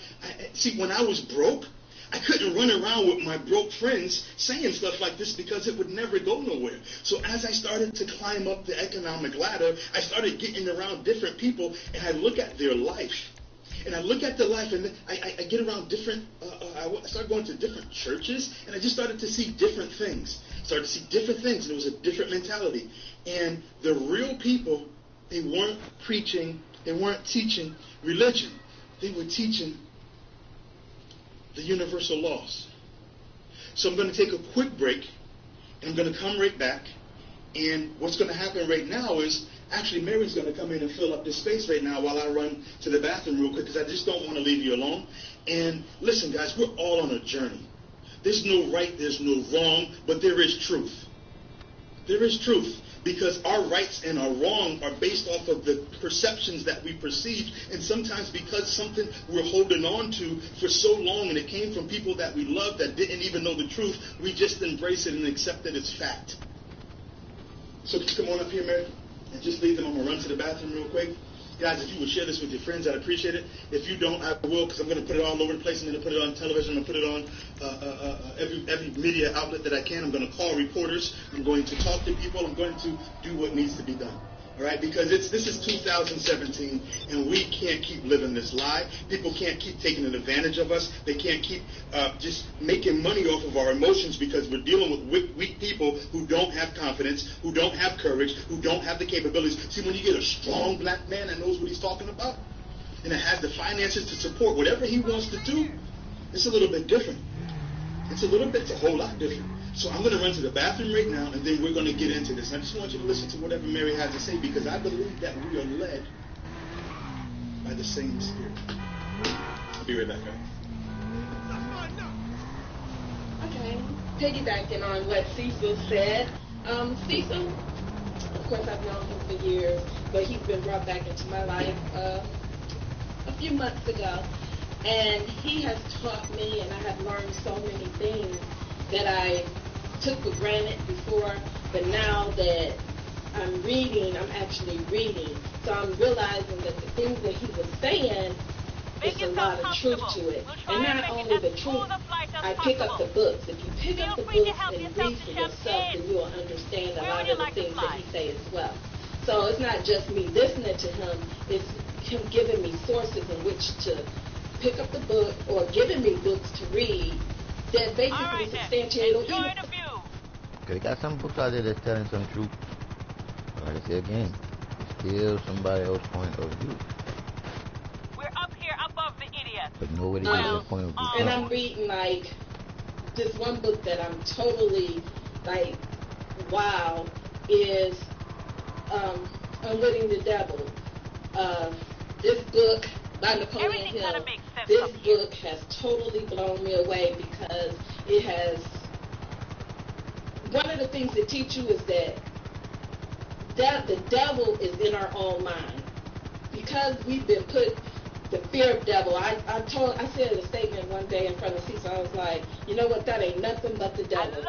see, when I was broke, I couldn't run around with my broke friends saying stuff like this because it would never go nowhere. So as I started to climb up the economic ladder, I started getting around different people, and I look at their life. And I look at the life, and I get around different, I started going to different churches, and I just started to see different things. Started to see different things, and it was a different mentality. And the real people, they weren't preaching, they weren't teaching religion. They were teaching the universal laws. So I'm going to take a quick break, and I'm going to come right back. And what's going to happen right now is, actually, Mary's going to come in and fill up this space right now while I run to the bathroom real quick, because I just don't want to leave you alone. And listen, guys, we're all on a journey. There's no right, there's no wrong, but there is truth. There is truth. Because our rights and our wrong are based off of the perceptions that we perceive, and sometimes because something we're holding on to for so long and it came from people that we love that didn't even know the truth, we just embrace it and accept that it's fact. So come on up here, Mary, and just leave them. I'm going to run to the bathroom real quick. Guys, if you would share this with your friends, I'd appreciate it. If you don't, I will, because I'm going to put it all over the place. I'm going to put it on television. I'm going to put it on every media outlet that I can. I'm going to call reporters. I'm going to talk to people. I'm going to do what needs to be done. All right? Because this is 2017, and we can't keep living this lie. People can't keep taking advantage of us. They can't keep just making money off of our emotions, because we're dealing with weak people who don't have confidence, who don't have courage, who don't have the capabilities. See, when you get a strong black man that knows what he's talking about, and that has the finances to support whatever he wants to do, it's a little bit different. It's a whole lot different. So I'm going to run to the bathroom right now, and then we're going to get into this. And I just want you to listen to whatever Mary has to say, because I believe that we are led by the same Spirit. I'll be right back, guys. Okay. Piggybacking on what Cecil said. Cecil, of course, I've known him for years, but he's been brought back into my life a few months ago. And he has taught me, and I have learned so many things that I took for granted before, but now that I'm reading, I'm actually reading. So I'm realizing that the things that he was saying, there's a lot of truth to it. And not only the truth, I pick up the books. If you pick up the books and read for yourself, then you'll understand a lot of the things that he says as well. So it's not just me listening to him, it's him giving me sources in which to pick up the book, or giving me books to read that basically substantiate or Okay, got some books out there that's telling some truth. Like I said again, still somebody else's point of view. We're up here above the idiot. But nobody gets their point of view. And I'm reading like this one book that I'm totally like, wow, is Unwitting the Devil. This book by Napoleon Hill. This book has totally blown me away, because it has, one of the things they teach you is that the devil is in our own mind. Because we've been put, the fear of devil, I said a statement one day in front of Cecil, I was like, you know what, that ain't nothing but the devil.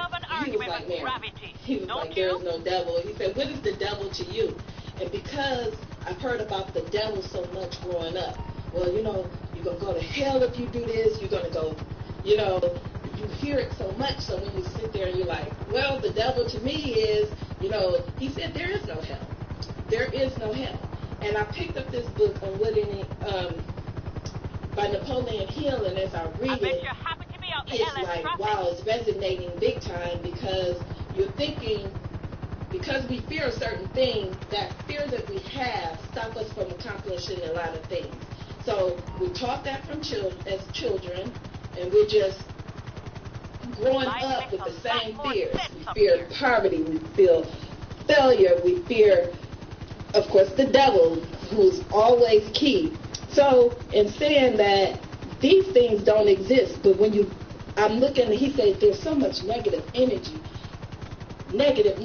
He was like, Mary, he was like, there's no devil. He said, what is the devil to you? And because I've heard about the devil so much growing up, well, you know, you're going to go to hell if you do this, you're going to go, you know, you hear it so much, so when you sit there and you're like, well, the devil to me is, you know, he said there is no hell. There is no hell. And I picked up this book Unwitting by Napoleon Hill, and as I read it, it's like, wow, it's resonating big time, because you're thinking, because we fear a certain thing, that fear that we have stop us from accomplishing a lot of things. So we taught that from as children, and we're just growing up with the same fears. We fear poverty, we feel failure, we fear, of course, the devil, who's always key. So in saying that these things don't exist, but when I'm looking, he said there's so much negative energy. Negative.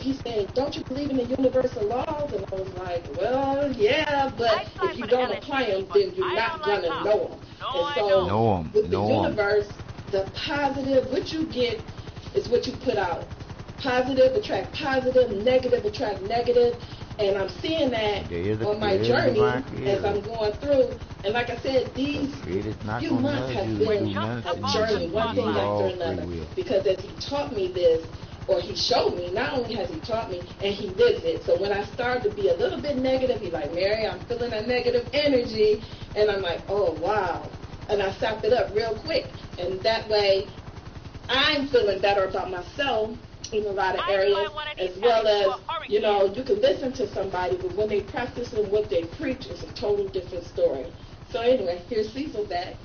He said, don't you believe in the universal laws? And I was like, well, yeah, but if you don't apply them, then you're not going to know them. And so with the universe, the positive, what you get is what you put out. Positive attract positive, negative attract negative. And I'm seeing that on my journey as I'm going through. And like I said, these few months have been a journey, one thing after another. Because as he taught me this, or he showed me, not only has he taught me, and he lives it. So when I started to be a little bit negative, he's like, Mary, I'm feeling that negative energy. And I'm like, oh, wow. And I stopped it up real quick. And that way, I'm feeling better about myself in a lot of areas, as well as, you know, you can listen to somebody, but when they practice and what they preach, it's a total different story. So anyway, here's Cecil back.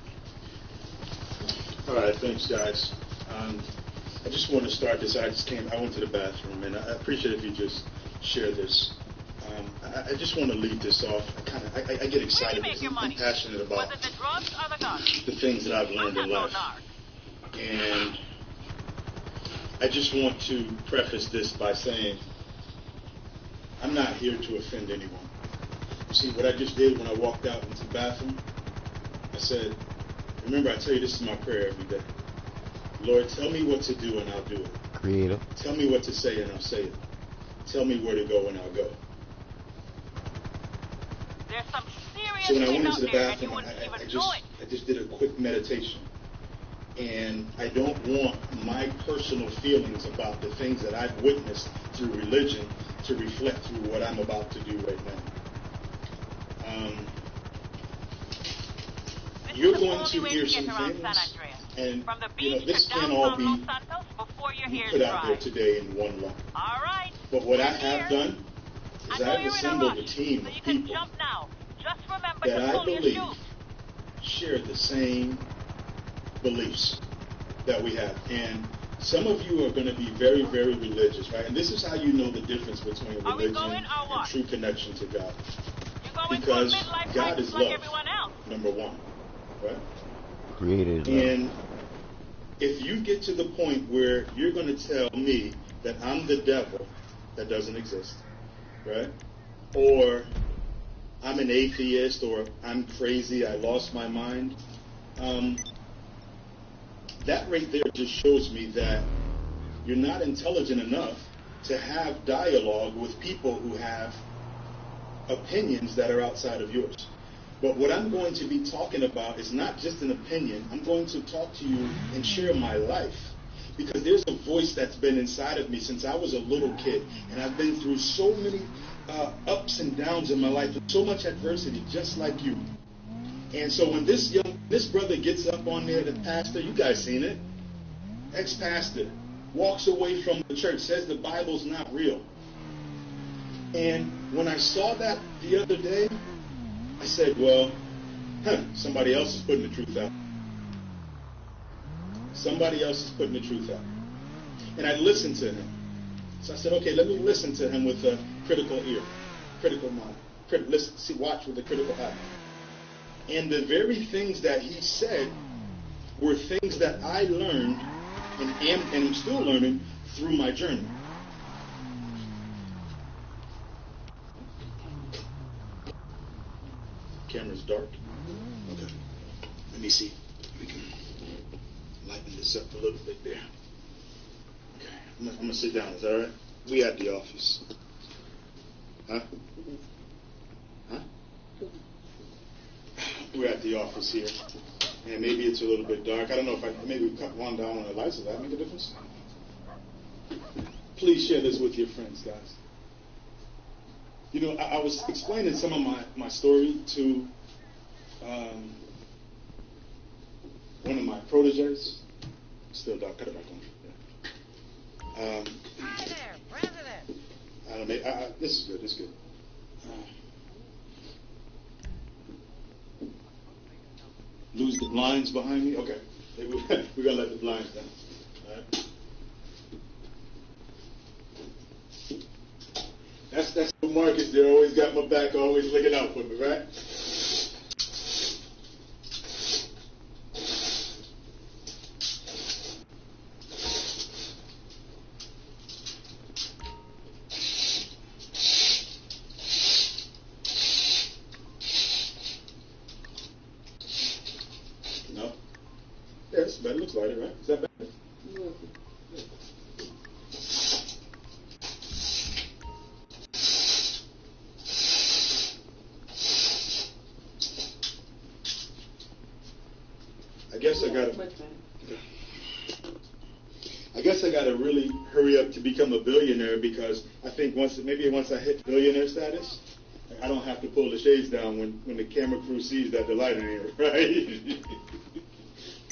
All right, thanks, guys. I just want to start this. I went to the bathroom, and I appreciate if you just share this. I just want to lead this off. I get excited because I'm passionate about the things that I've learned in life. And I just want to preface this by saying I'm not here to offend anyone. You see, what I just did when I walked out into the bathroom, I said, remember, I tell you this is my prayer every day. Lord, tell me what to do and I'll do it. Creative. Tell me what to say and I'll say it. Tell me where to go and I'll go. There's some serious so when I went out into the there bathroom, and you wouldn't even I just did a quick meditation. And I don't want my personal feelings about the things that I've witnessed through religion to reflect through what I'm about to do right now. You're going to hear some things, and you know, this can't all be put out there today in one lump. All right. But what I have done is I've assembled a team of people that I believe share the same beliefs that we have. And some of you are going to be very, very religious, right? And this is how you know the difference between religion and true connection to God. Because God is love, number one, right? Created love. And if you get to the point where you're going to tell me that I'm the devil, that doesn't exist, right? Or I'm an atheist, or I'm crazy, I lost my mind, that right there just shows me that you're not intelligent enough to have dialogue with people who have opinions that are outside of yours. But what I'm going to be talking about is not just an opinion. I'm going to talk to you and share my life. Because there's a voice that's been inside of me since I was a little kid. And I've been through so many ups and downs in my life, with so much adversity, just like you. And so when this brother gets up on there, the pastor, you guys seen it, ex-pastor, walks away from the church, says the Bible's not real. And when I saw that the other day, I said, well, somebody else is putting the truth out. Somebody else is putting the truth out. And I listened to him. So I said, okay, let me listen to him with a critical ear, critical mind. Watch with a critical eye. And the very things that he said were things that I learned and am still learning through my journey. Camera's dark. Okay. Let me see. We can lighten this up a little bit there. Okay. I'm going to sit down. Is that all right? We at the office. Huh? Huh? We're at the office here. And maybe it's a little bit dark. I don't know if maybe we cut one down on the lights. Does that make a difference? Please share this with your friends, guys. You know, I was explaining some of my story to one of my proteges. Still dark. Cut it back on. Hi there, President. I don't know. This is good. This is good. lose the blinds behind me? Okay. We're going to let the blinds down. All right. That's Marcus. They always got my back, always looking out for me, right? No? Yes, better. Looks lighter, right? Is that better? I guess I gotta really hurry up to become a billionaire, because I think once I hit billionaire status, I don't have to pull the shades down when the camera crew sees that the light in here, right?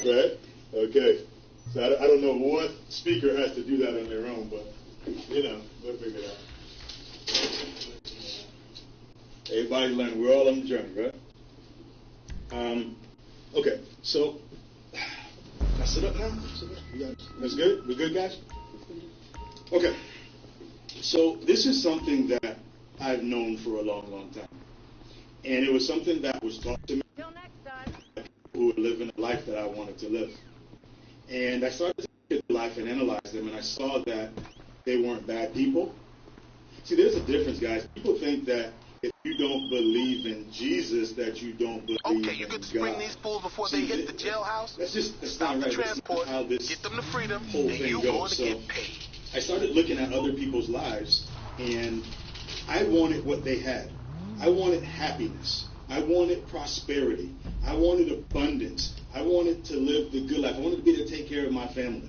Right? Okay. So I don't know what speaker has to do that on their own, but we'll figure it out. Everybody's learning. We're all on the journey, right? Okay, so can I sit up now? That's good? We're good, guys? Okay. So this is something that I've known for a long, long time. And it was something that was taught to me who were living a life that I wanted to live. And I started to look at life and analyze them, and I saw that they weren't bad people. See, there's a difference, guys. People think that if you don't believe in Jesus, that you don't believe in God. Okay, you get to bring these fools before they hit the jailhouse. That's stop not the right. transport, How this get them to freedom, whole and thing you goes. going to get paid. I started looking at other people's lives, and I wanted what they had. I wanted happiness. I wanted prosperity. I wanted abundance. I wanted to live the good life. I wanted to be able to take care of my family.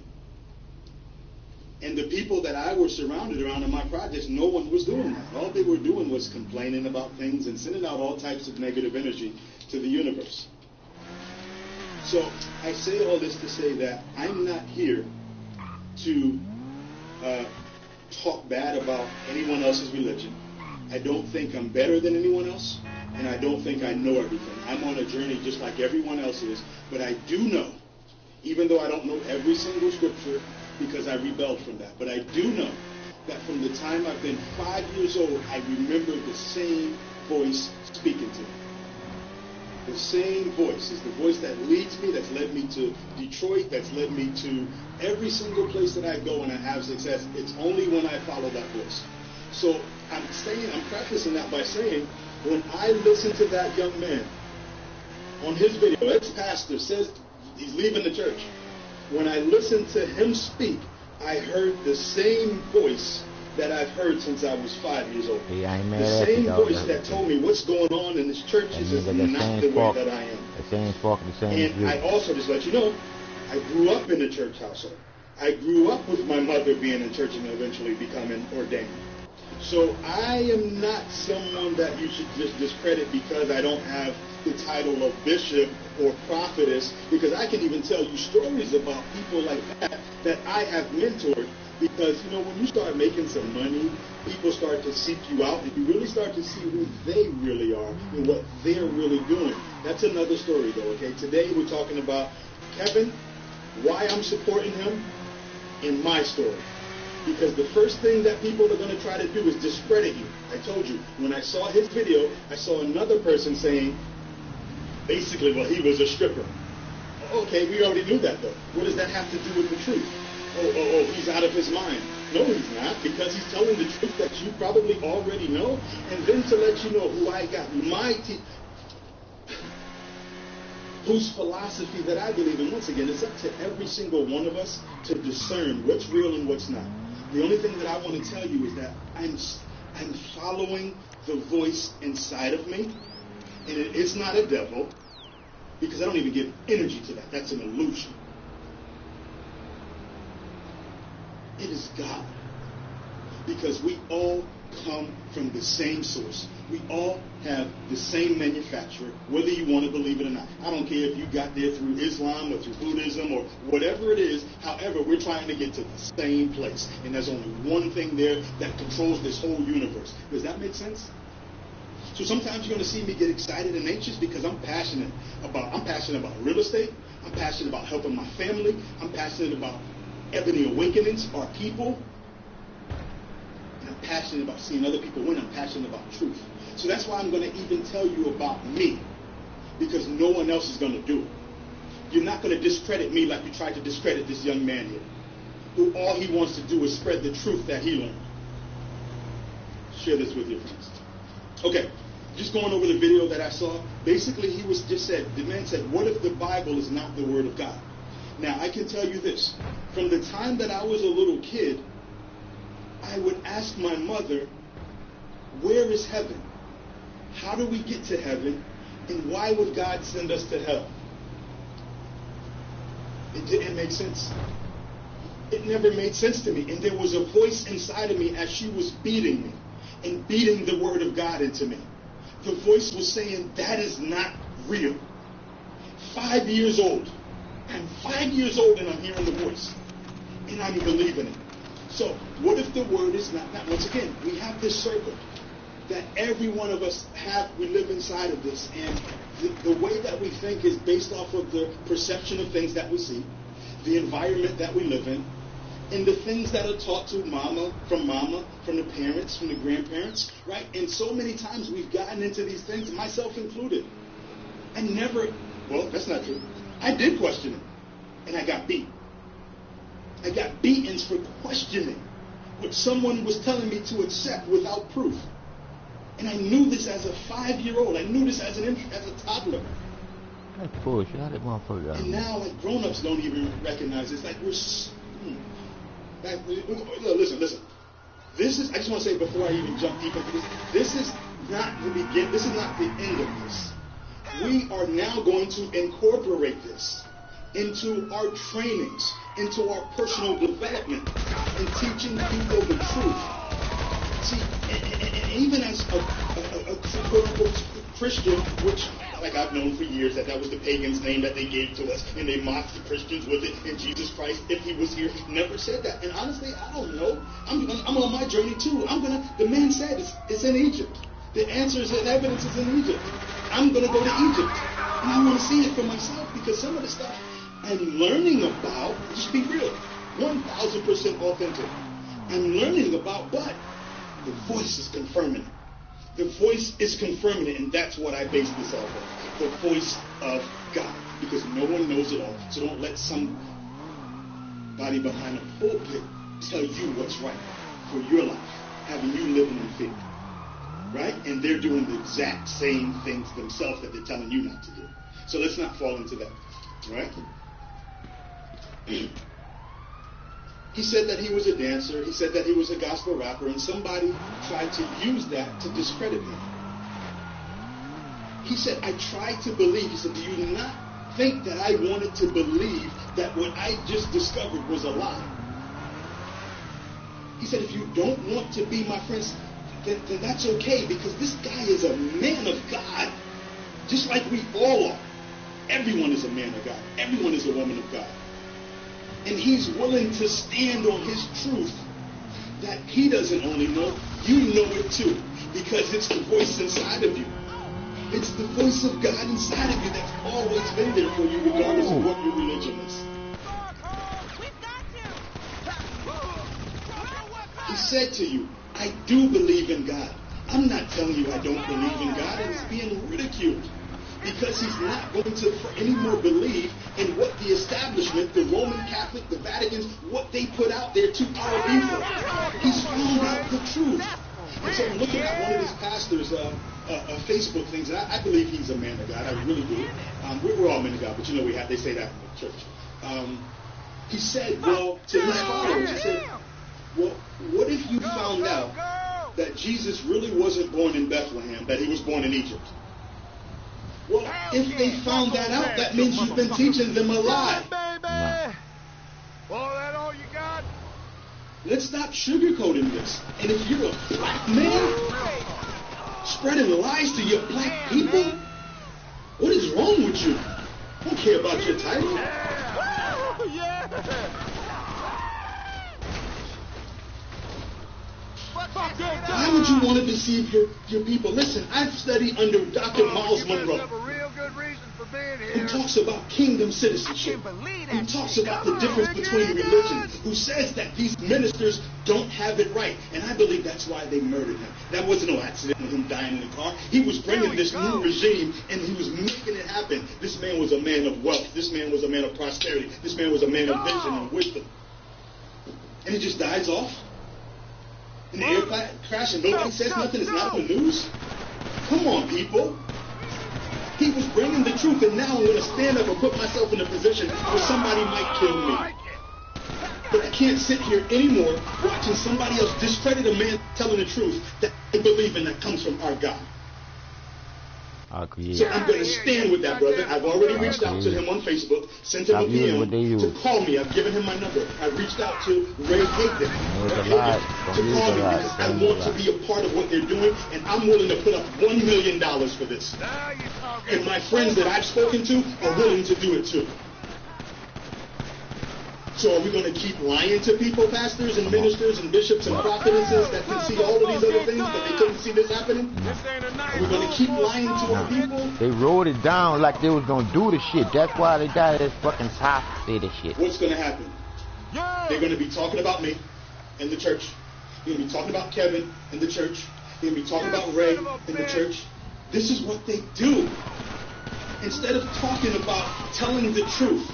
And the people that I was surrounded around in my projects, no one was doing that. All they were doing was complaining about things and sending out all types of negative energy to the universe. So I say all this to say that I'm not here to talk bad about anyone else's religion. I don't think I'm better than anyone else, and I don't think I know everything. I'm on a journey just like everyone else is, but I do know, even though I don't know every single scripture, because I rebelled from that. But I do know that from the time I've been 5 years old, I remember the same voice speaking to me. The same voice is the voice that leads me, that's led me to Detroit, that's led me to every single place that I go and I have success. It's only when I follow that voice. So I'm practicing that by saying, when I listen to that young man on his video, ex-pastor says he's leaving the church. When I listened to him speak, I heard the same voice that I've heard since I was 5 years old. The same voice that told me what's going on in this church is not the way that I am. And I also, just let you know, I grew up in a church household. I grew up with my mother being in church and eventually becoming ordained. So I am not someone that you should just discredit because I don't have the title of bishop or prophetess, because I can even tell you stories about people like that I have mentored, because, when you start making some money, people start to seek you out, and you really start to see who they really are and what they're really doing. That's another story, though, okay? Today we're talking about Kevin, why I'm supporting him, and my story. Because the first thing that people are going to try to do is discredit you. I told you, when I saw his video, I saw another person saying, basically, well, he was a stripper. Okay, we already knew that, though. What does that have to do with the truth? Oh, he's out of his mind. No, he's not, because he's telling the truth that you probably already know. And then to let you know who I got, whose philosophy that I believe in. Once again, it's up to every single one of us to discern what's real and what's not. The only thing that I want to tell you is that I'm following the voice inside of me, and it's not a devil, because I don't even give energy to that. That's an illusion. It is God, because we all come from the same source. We all have the same manufacturer, whether you want to believe it or not. I don't care if you got there through Islam or through Buddhism or whatever it is. However, we're trying to get to the same place. And there's only one thing there that controls this whole universe. Does that make sense? So sometimes you're going to see me get excited and anxious because I'm passionate about real estate. I'm passionate about helping my family. I'm passionate about Ebony Awakenings, our people. And I'm passionate about seeing other people win. I'm passionate about truth. So that's why I'm going to even tell you about me, because no one else is going to do it. You're not going to discredit me like you tried to discredit this young man here, who all he wants to do is spread the truth that he learned. Share this with your friends. Okay, just going over the video that I saw. Basically, the man said, what if the Bible is not the Word of God? Now, I can tell you this. From the time that I was a little kid, I would ask my mother, where is heaven? How do we get to heaven? And why would God send us to hell? It didn't make sense. It never made sense to me. And there was a voice inside of me as she was beating me and beating the Word of God into me. The voice was saying, that is not real. 5 years old. I'm 5 years old and I'm hearing the voice. And I'm believing it. So, what if the Word is not? Now, once again, we have this circle that every one of us we live inside of this. And the way that we think is based off of the perception of things that we see, the environment that we live in, and the things that are taught to mama, from the parents, from the grandparents, right? And so many times we've gotten into these things, myself included. That's not true. I did question it, and I got beat. I got beatings for questioning what someone was telling me to accept without proof. And I knew this as a 5-year-old. I knew this as a toddler. That's bullshit. How that motherfucker got And now, like, grown-ups don't even recognize this. Like, listen. This is, I just want to say before I even jump deep into this is not the beginning. This is not the end of this. We are now going to incorporate this into our trainings, into our personal development, and teaching people the truth. See, and even as a quote-unquote Christian, which, like I've known for years, that was the pagans' name that they gave to us, and they mocked the Christians with it, and Jesus Christ, if he was here, never said that. And honestly, I don't know. I'm on my journey too. The man said it's in Egypt. The answers and evidence is in Egypt. I'm going to go to Egypt. And I want to see it for myself, because some of the stuff I'm learning about, just be real, 1,000% authentic. I'm learning about, but the voice is confirming it. The voice is confirming it, and that's what I base this off of. The voice of God. Because no one knows it all. So don't let somebody behind a pulpit tell you what's right for your life, having you living in fear. Right? And they're doing the exact same things themselves that they're telling you not to do. So let's not fall into that. Right? He said that he was a dancer. He said that he was a gospel rapper. And somebody tried to use that to discredit him. He said, I tried to believe. He said, do you not think that I wanted to believe that what I just discovered was a lie? He said, if you don't want to be my friends, then that's okay, because this guy is a man of God, just like we all are. Everyone is a man of God. Everyone is a woman of God. And he's willing to stand on his truth that he doesn't only know, you know it too, because it's the voice inside of you. It's the voice of God inside of you that's always been there for you, regardless of what your religion is. He said to you, I do believe in God. I'm not telling you I don't believe in God, and it's being ridiculed. Because he's not going to anymore believe in what the establishment, the Roman Catholic, the Vaticans, what they put out there to our people. He's found out the truth. And so I'm looking at one of these pastors' Facebook things, and I believe he's a man of God. I really do. We're all men of God, but you know they say that in the church. He said, well, to his followers, he said, well, what if you found out that Jesus really wasn't born in Bethlehem, that he was born in Egypt? Well, if they found that out, that means you've been teaching them a lie. Let's stop sugarcoating this. And if you're a black man spreading lies to your black people, what is wrong with you? I don't care about your title. Why Why would you want to deceive your people? Listen, I've studied under Dr. Miles Monroe, who talks about kingdom citizenship, who talks about the difference between religions, who says that these ministers don't have it right. And I believe that's why they murdered him. That wasn't no accident with him dying in the car. He was bringing this new regime, and he was making it happen. This man was a man of wealth. This man was a man of prosperity. This man was a man of vision and wisdom. And he just dies off in the air crash, and nobody says nothing. It's not on the news. Come on, people. He was bringing the truth, and now I'm going to stand up and put myself in a position where somebody might kill me. But I can't sit here anymore watching somebody else discredit a man telling the truth that I believe in, that comes from our God. So I'm going to stand with that, brother. I've already reached out to him on Facebook, sent him a PM to call me. I've given him my number. I reached out to Ray Hayden to call me because I want to be a part of what they're doing, and I'm willing to put up $1 million for this. And my friends that I've spoken to are willing to do it too. So are we going to keep lying to people, pastors and ministers and bishops and prophetesses that can see all of these other things, but they couldn't see this happening? Are we going to keep lying to our people? They wrote it down like they was going to do the shit. That's why they got this fucking top to say the shit. What's going to happen? They're going to be talking about me in the church. They're going to be talking about Kevin in the church. They're going to be talking about Ray in the church. This is what they do. Instead of talking about telling the truth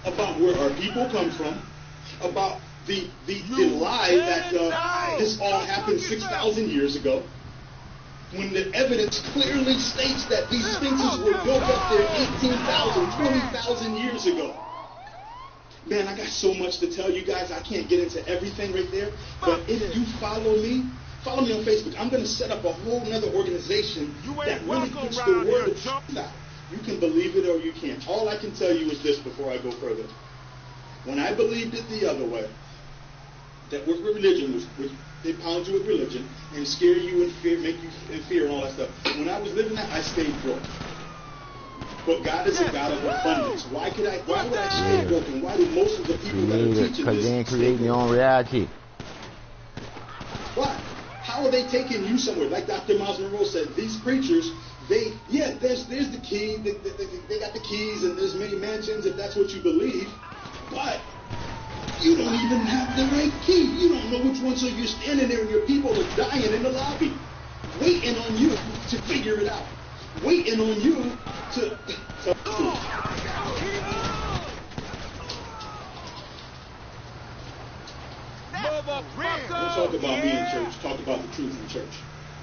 about where our people come from, about the lie that this all happened 6,000 years ago, when the evidence clearly states that these sphinxes were built up there 18,000, 20,000 years ago. Man, I got so much to tell you guys. I can't get into everything right there. But if you follow me on Facebook. I'm going to set up a whole nother organization that really puts the word of truth out. You can believe it or you can't. All I can tell you is this before I go further. When I believed it the other way, that what religion was, they pound you with religion and scare you and fear, make you in fear and all that stuff. When I was living that, I stayed broke. But God is a God of abundance. Why would I stay broke? And why do most of the people that are teaching this? Because they ain't creating their own reality. Why? How are they taking you somewhere? Like Dr. Miles Monroe said, these preachers, there's the key, they got the keys, and there's many mansions if that's what you believe, but you don't even have the right key. You don't know which one, so you're standing there and your people are dying in the lobby, waiting on you to figure it out, waiting on you to Don't talk about me in church. Talk about the truth in church.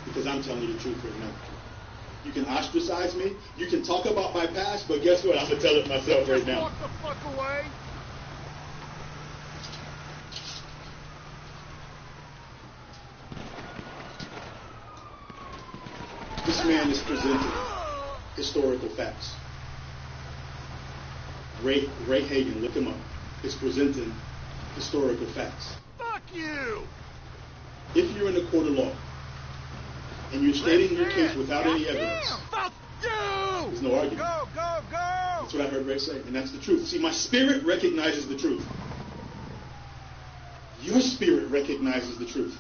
Because I'm telling you the truth right now. You can ostracize me. You can talk about my past, but guess what? I'm going to tell it myself right now. Walk the fuck away. This man is presenting historical facts. Ray Hagen, look him up, is presenting historical facts. Fuck you! If you're in a court of law and you're stating your case without any evidence, fuck you! There's no argument. Go! That's what I heard Ray say, and that's the truth. See, my spirit recognizes the truth. Your spirit recognizes the truth.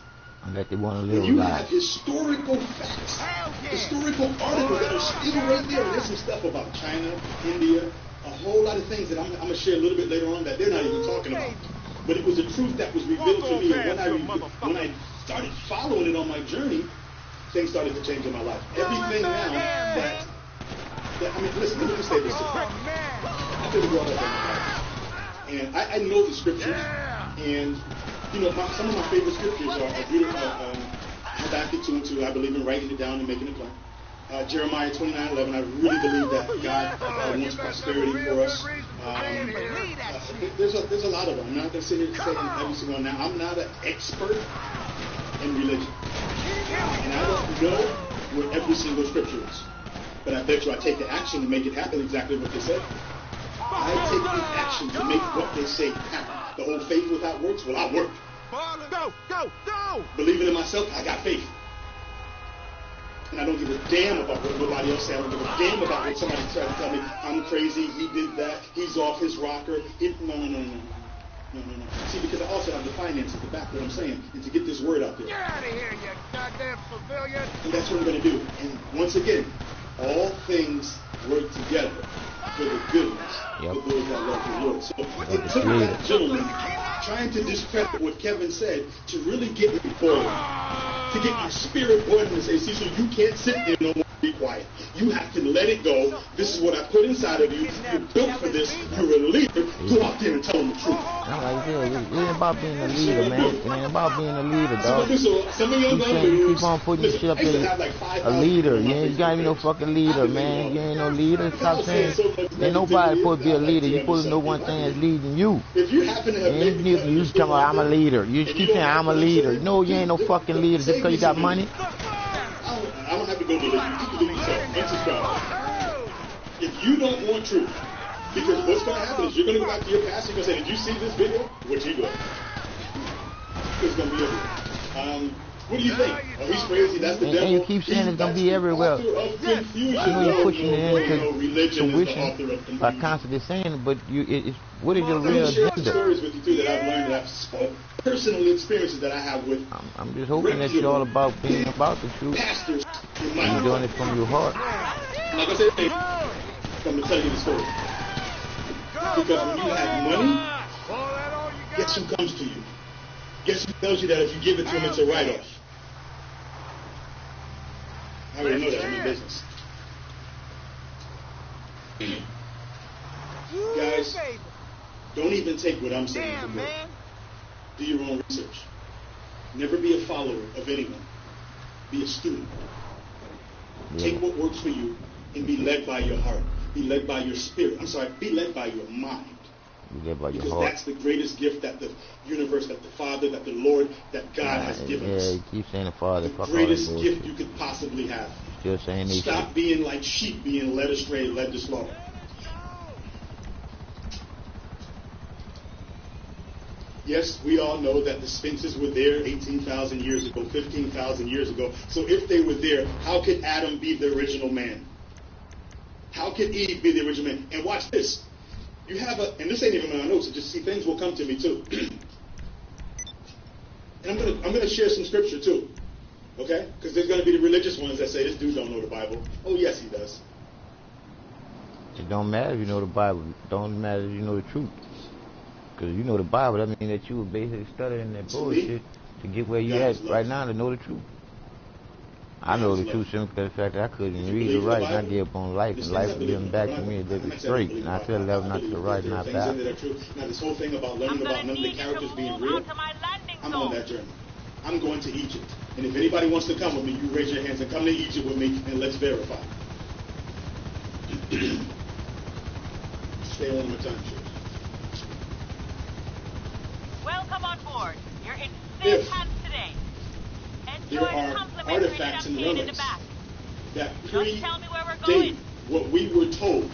That they want to live when you life. have historical facts, historical articles that are still right there, and there's some stuff about China, India, a whole lot of things that I'm going to share a little bit later on that they're not even talking about. But it was a truth that was revealed to me, and when I started following it on my journey, things started to change in my life. Everything now that I mean, listen, let me just say this. I've been brought up in the Bible, and I know the scriptures, and you know, some of my favorite scriptures are beautiful. Habakkuk 2:2. I believe in writing it down and making it plain. Jeremiah 29:11. I really believe that God wants prosperity for us. There's a lot of them. I'm not going to sit here and say every single one. Now, I'm not an expert in religion, and I don't know what every single scripture is. But I bet you I take the action to make it happen exactly what they say. I take the action to make what they say happen. The whole faith without works, well, I work. Go! Believing in myself, I got faith. And I don't give a damn about what nobody else said. I don't give a damn about what somebody tried to tell me. I'm crazy, he did that, he's off his rocker. No. See, because I also also have the finances to back what I'm saying and to get this word out there. Get out of here, you goddamn civilian! And that's what I'm going to do. And once again, all things work together for the goodness of those that love the Lord. So it took that gentleman trying to discredit what Kevin said to really get me boiled, to get my spirit boiled and say, Cecil, you can't sit there no more. Be quiet. You have to let it go. This is what I put inside of you. You're built for this. You're a leader. Go out there and tell them the truth. I'm like, yeah, it ain't about being a leader, man. It ain't about being a leader, dog. So some of y'all You keep on putting this shit up there. A leader. You ain't got no fucking leader, man. You ain't no leader. Stop saying ain't nobody supposed to be a leader. You supposed to know one thing that's leading you. If you happen to have you just talking about I'm a leader. You just keep saying I'm a leader. No, you ain't no fucking leader just because you got money. I don't have to go to you. You can do it yourself. Unsubscribe. If you don't want truth, because what's going to happen is you're going to go back to your pastor. You're going to say, did you see this video? What you got? It's going to be everywhere. What do you think? Oh, he's crazy. That's the devil. And you keep saying it's going to be everywhere. You know you're pushing it into tuition by constantly saying it, but what is your real agenda? I'm stories with you too that I've learned, that I've personal experiences that I have with. I'm just hoping that you're all about being about the truth. Pastors, you're doing it from your heart. Like I said, I'm going to tell you the story. Because when you have money, guess who comes to you? Guess who tells you that if you give it to him, it's a write-off? I already know that. I'm in business. Guys, don't even take what I'm saying for good. Do your own research. Never be a follower of anyone. Be a student. Take what works for you and be led by your heart. Be led by your spirit. I'm sorry, be led by your mind. Be led by your because heart. That's the greatest gift that the universe, that the Father, that the Lord, that God has given us. Yeah, you keep saying the Father. The greatest gift you could possibly have. Still saying these Stop being like sheep, being led astray, led to slaughter. Yes, we all know that the Sphinxes were there 18,000 years ago, 15,000 years ago. So if they were there, how could Adam be the original man? How could Eve be the original man? And watch this. You have and this ain't even in my notes, so just see, things will come to me too. And I'm gonna share some scripture too. Okay? Because there's gonna be the religious ones that say this dude don't know the Bible. Oh yes, he does. It don't matter if you know the Bible. It don't matter if you know the truth. Because you know the Bible, that means that you were basically studying that bullshit to get where you at right now to know the truth. I know the truth simply because of the fact that I couldn't read or write, and I gave up on life, and life was giving back to me, and it was straight, and I fell left, not to the right, not back. Now this whole thing about learning about none of the characters being real, I'm on that journey. I'm going to Egypt, and if anybody wants to come with me, you raise your hands and come to Egypt with me, and let's verify. Stay on my time, sure. Welcome on board. You're in safe hands today. There are artifacts in the relics that predate what we were told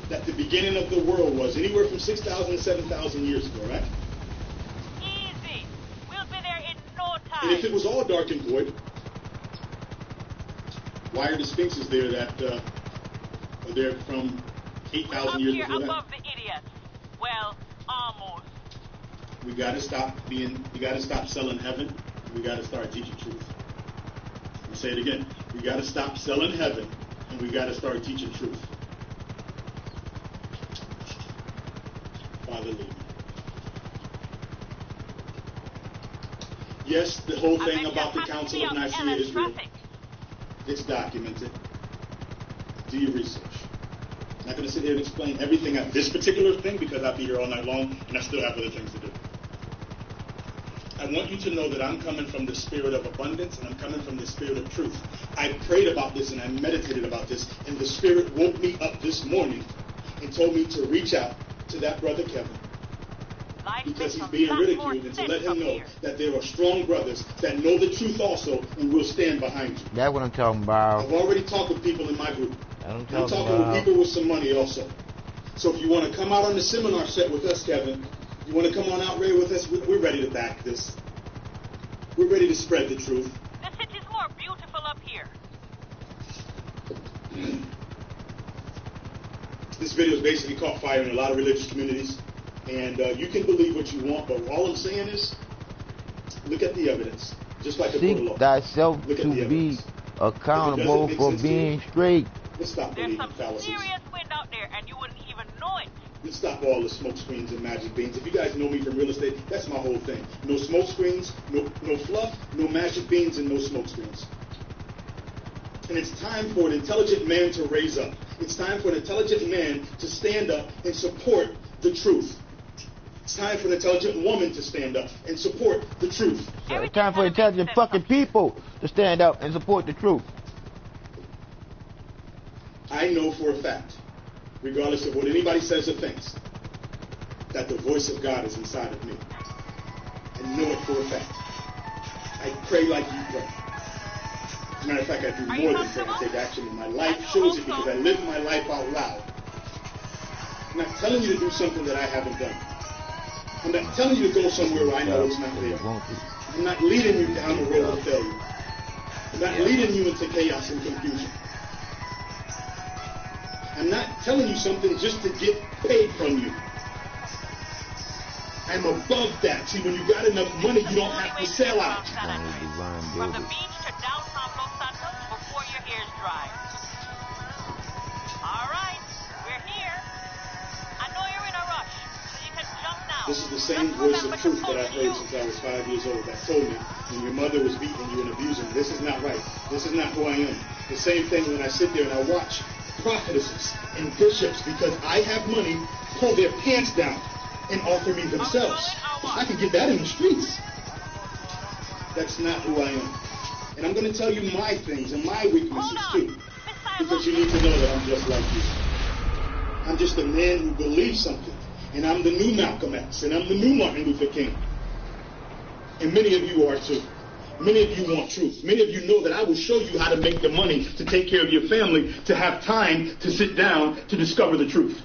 that the beginning of the world was anywhere from 6,000 to 7,000 years ago, right? Easy. We'll be there in no time. And if it was all dark and void, why are the Sphinxes there that are there from 8,000 years before that? Above the idiots. Well, almost. We gotta stop selling heaven. We gotta start teaching truth. I'll say it again. We gotta stop selling heaven, and we gotta start teaching truth. Father, lead me. Yes, the whole thing about the Council of Nicaea is real. It's documented. Do your research. I'm not going to sit here and explain everything at this particular thing because I'll be here all night long and I still have other things to do. I want you to know that I'm coming from the spirit of abundance and I'm coming from the spirit of truth. I prayed about this and I meditated about this, and the Spirit woke me up this morning and told me to reach out to that brother Kevin because he's being ridiculed, and to let him know that there are strong brothers that know the truth also and will stand behind you. That's what I'm talking about. I've already talked with people in my group. I'm talking with people with some money also. So if you want to come out on the seminar set with us, Kevin, you want to come on out there with us, we're ready to back this. We're ready to spread the truth. The city's more beautiful up here. This video has basically caught fire in a lot of religious communities. And you can believe what you want, but all I'm saying is, look at the evidence. Just like the court of Seek law. thyself Look at to the be evidence. accountable for being straight. Let's stop There's believing some fallacies. serious wind out there, and you wouldn't even know it. Let's stop all the smoke screens and magic beans. If you guys know me from real estate, that's my whole thing. No smoke screens, no fluff, no magic beans, and no smoke screens. And it's time for an intelligent man to raise up. It's time for an intelligent man to stand up and support the truth. It's time for an intelligent woman to stand up and support the truth. It's time for intelligent fucking people to stand up and support the truth. I know for a fact, regardless of what anybody says or thinks, that the voice of God is inside of me. I know it for a fact. I pray like you pray. As a matter of fact, I do more than pray. I take action in my life. Shows it because I live my life out loud. I'm not telling you to do something that I haven't done. I'm not telling you to go somewhere where I know it's not there. I'm not leading you down the road of failure. I'm not leading you into chaos and confusion. I'm not telling you something just to get paid from you. I'm above that. See, when you got enough money, you don't have to sell out. From the beach to downtown Los Santos before your hair's dry. All right, we're here. I know you're in a rush, so you can jump now. This is the same voice of truth that I've heard since I was 5 years old that told me when your mother was beating you and abusing you, this is not right. This is not who I am. The same thing when I sit there and I watch prophetesses and bishops, because I have money, pull their pants down and offer me themselves. I can get that in the streets. That's not who I am. And I'm going to tell you my things and my weaknesses too, because you need to know that I'm just like you. I'm just a man who believes something, and I'm the new Malcolm X, and I'm the new Martin Luther King. And many of you are too. Many of you want truth. Many of you know that I will show you how to make the money to take care of your family, to have time to sit down to discover the truth,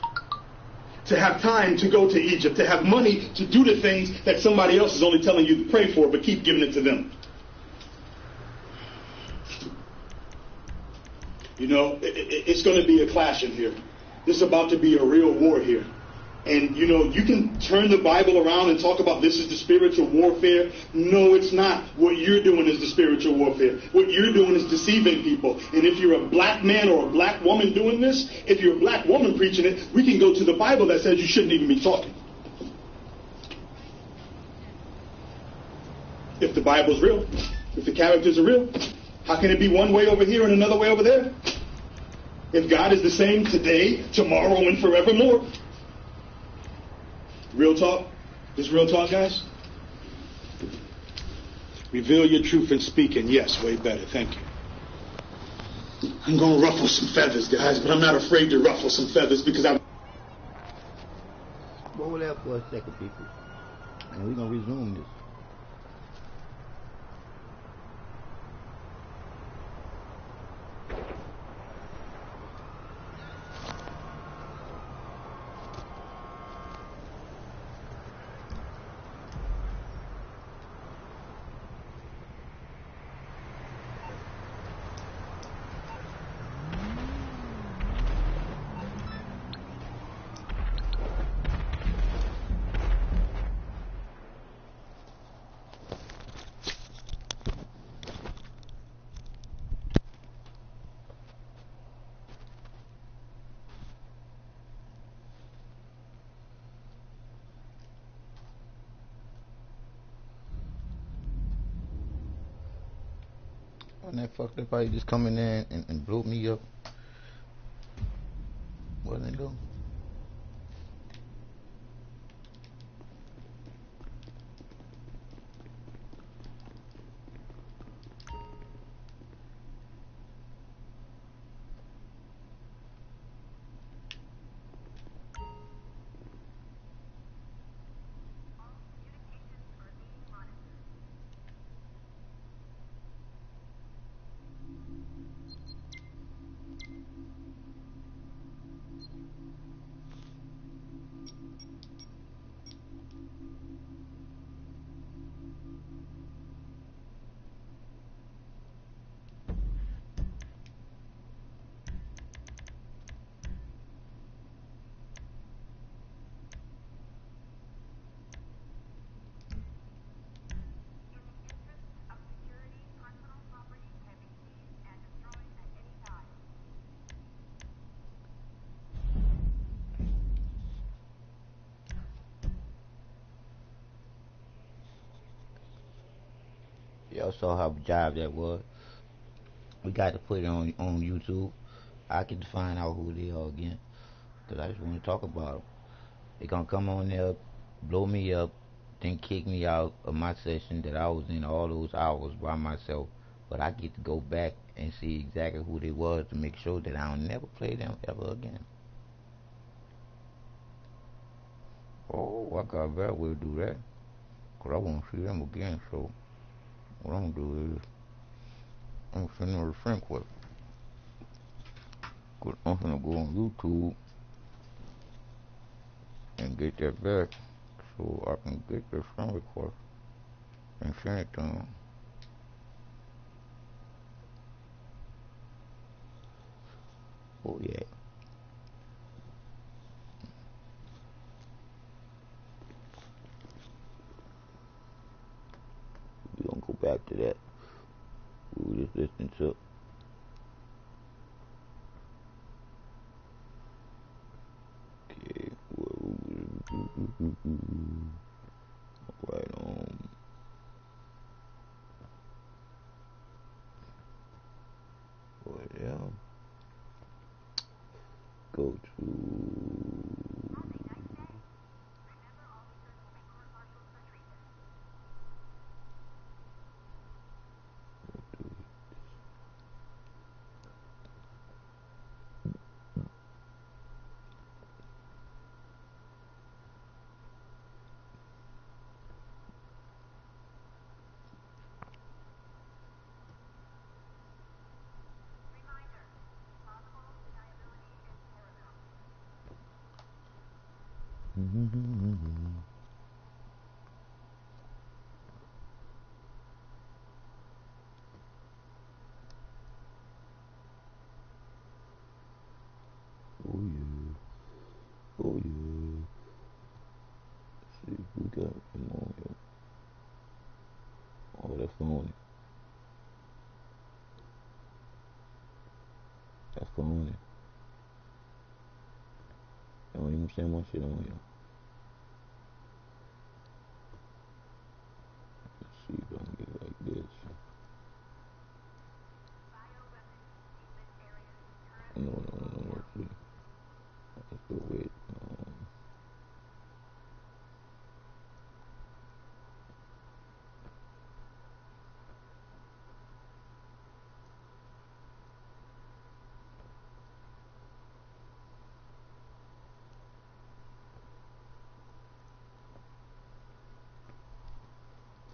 to have time to go to Egypt, to have money to do the things that somebody else is only telling you to pray for, but keep giving it to them. You know, it's going to be a clash in here. This is about to be a real war here. And, you know, you can turn the Bible around and talk about this is the spiritual warfare. No, it's not. What you're doing is the spiritual warfare. What you're doing is deceiving people. And if you're a black man or a black woman doing this, if you're a black woman preaching it, we can go to the Bible that says you shouldn't even be talking. If the Bible's real, if the characters are real, how can it be one way over here and another way over there? If God is the same today, tomorrow, and forevermore. Real talk? This real talk, guys? Reveal your truth and speak, and yes, way better. Thank you. I'm going to ruffle some feathers, guys, but I'm not afraid to ruffle some feathers because I'm... Hold that for a second, people. And we're going to resume this. And that fucked up, just coming in and blew me up. Where'd they go? Y'all saw how jive that was. We got to put it on YouTube. I can find out who they are again, cause I just want to talk about them. They gonna come on there, blow me up, then kick me out of my session that I was in all those hours by myself. But I get to go back and see exactly who they was to make sure that I'll never play them ever again. Oh, I got a better way to do that, cause I want to see them again. So what I'm gonna do is I'm gonna send them a friend request. Cause I'm gonna go on YouTube and get that back, so I can get the friend request and send it to them. Oh yeah. We gonna go back to that. We were just listening to. Okay. Right on. Well, yeah. Go to. Oh yeah. Oh yeah. See if we got him on here. Oh, that's phony. That's phony. I don't even send my shit on here. Let's see if I can get it like this. No. See. Let's go with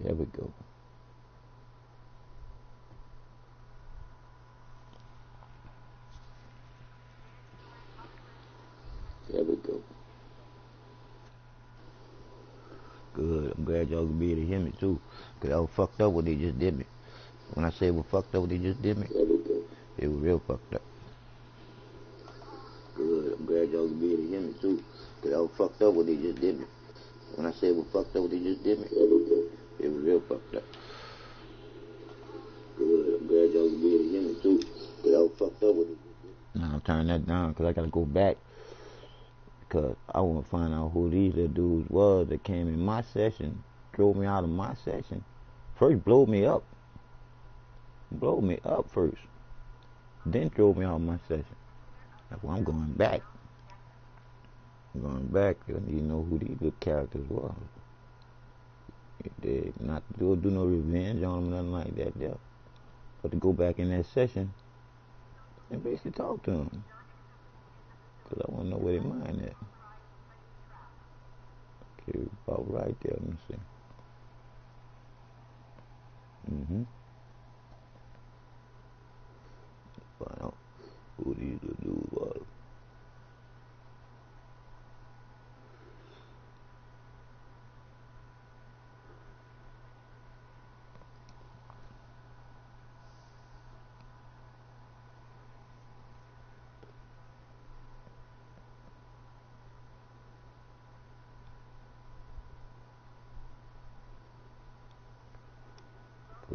there we go. There we go. Good. I'm glad y'all can be able to hear me too. Cause I was fucked up what they just did me. When I say it was fucked up what they just did me, it was real fucked up. Good. I'm glad y'all can be able to hear me too. Cause I was fucked up what they just did me. When I say it was fucked up what they just did me, it was real fucked up. Good. I'm glad y'all can be able to hear me too. Cause I was fucked up what they just did me. Now I'm turning that down cause I gotta go back. Cause I want to find out who these little dudes was that came in my session, drove me out of my session. First blowed me up first, then drove me out of my session. That's why I'm going back. I need to know who these little characters were. They not to do no revenge on them, nothing like that there. But to go back in that session and basically talk to them. Cause I want to know where their mind at. Okay, about right there. Let me see. Find out who these little dudes was.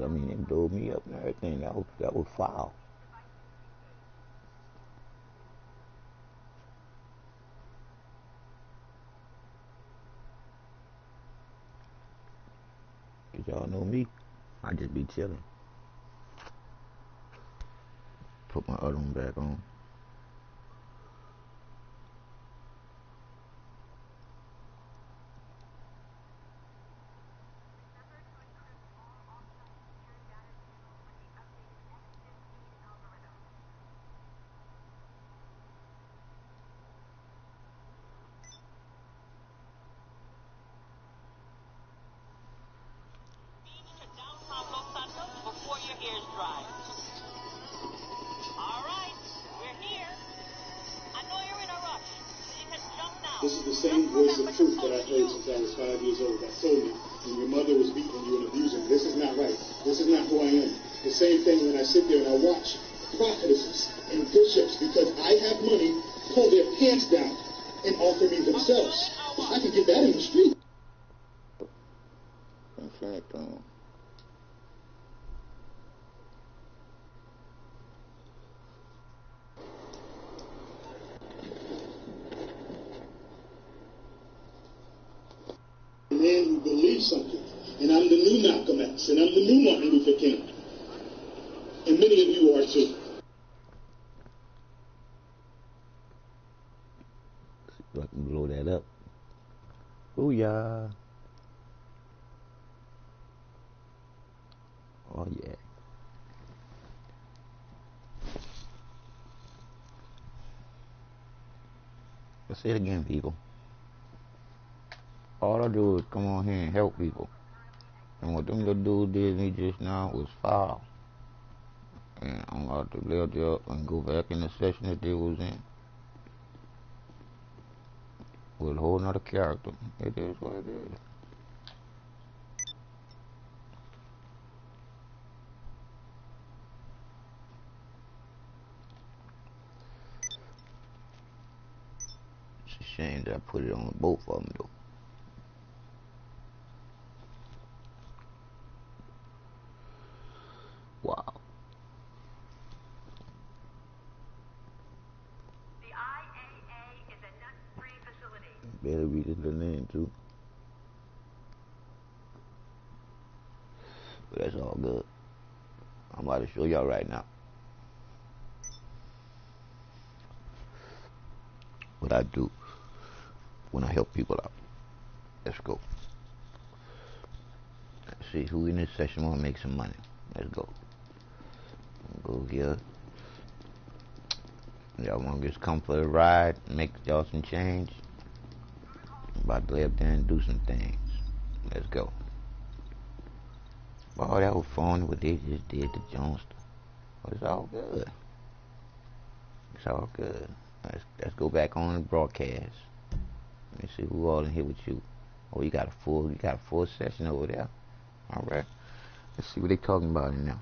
I mean, it blew me up and everything. That was foul. Cause y'all know me. I just be chilling. Put my other one back on. Before your ears dry. All right, we're here. I know you're in a rush, so you can jump now. This is the same voice of truth that I've heard since I was 5 years old. That told me when your mother was beating you and abusing you, this is not right. This is not who I am. The same thing when I sit there and I watch prophetesses and bishops, because I have money, pull their pants down and offer me themselves. I can get that in the street. In fact, A man who believes something, and I'm the new Malcolm X, and I'm the new Martin Luther King, and many of you are too. see if I can blow that up. Booyah. Oh yeah. Let's say it again, people. All I do is come on here and help people. And what them little dudes did to me just now was foul. And I'm about to lift it up and go back in the session that they was in with a whole nother character. It is what it is. It's a shame that I put it on both of them though. Wow. The IAA is a nut-free facility. Better read his little name too. But that's all good. I'm about to show y'all right now what I do when I help people out. Let's go. Let's see who in this session want to make some money. Let's go. Go here. Y'all want to just come for the ride, make y'all some change. I'm about to lay up there and do some things. Let's go. Oh, that was fun what they just did to Johnston. But it's all good. It's all good. Let's go back on the broadcast. Let me see who all in here with you. Oh, you got a full session over there. All right. Let's see what they talking about in there.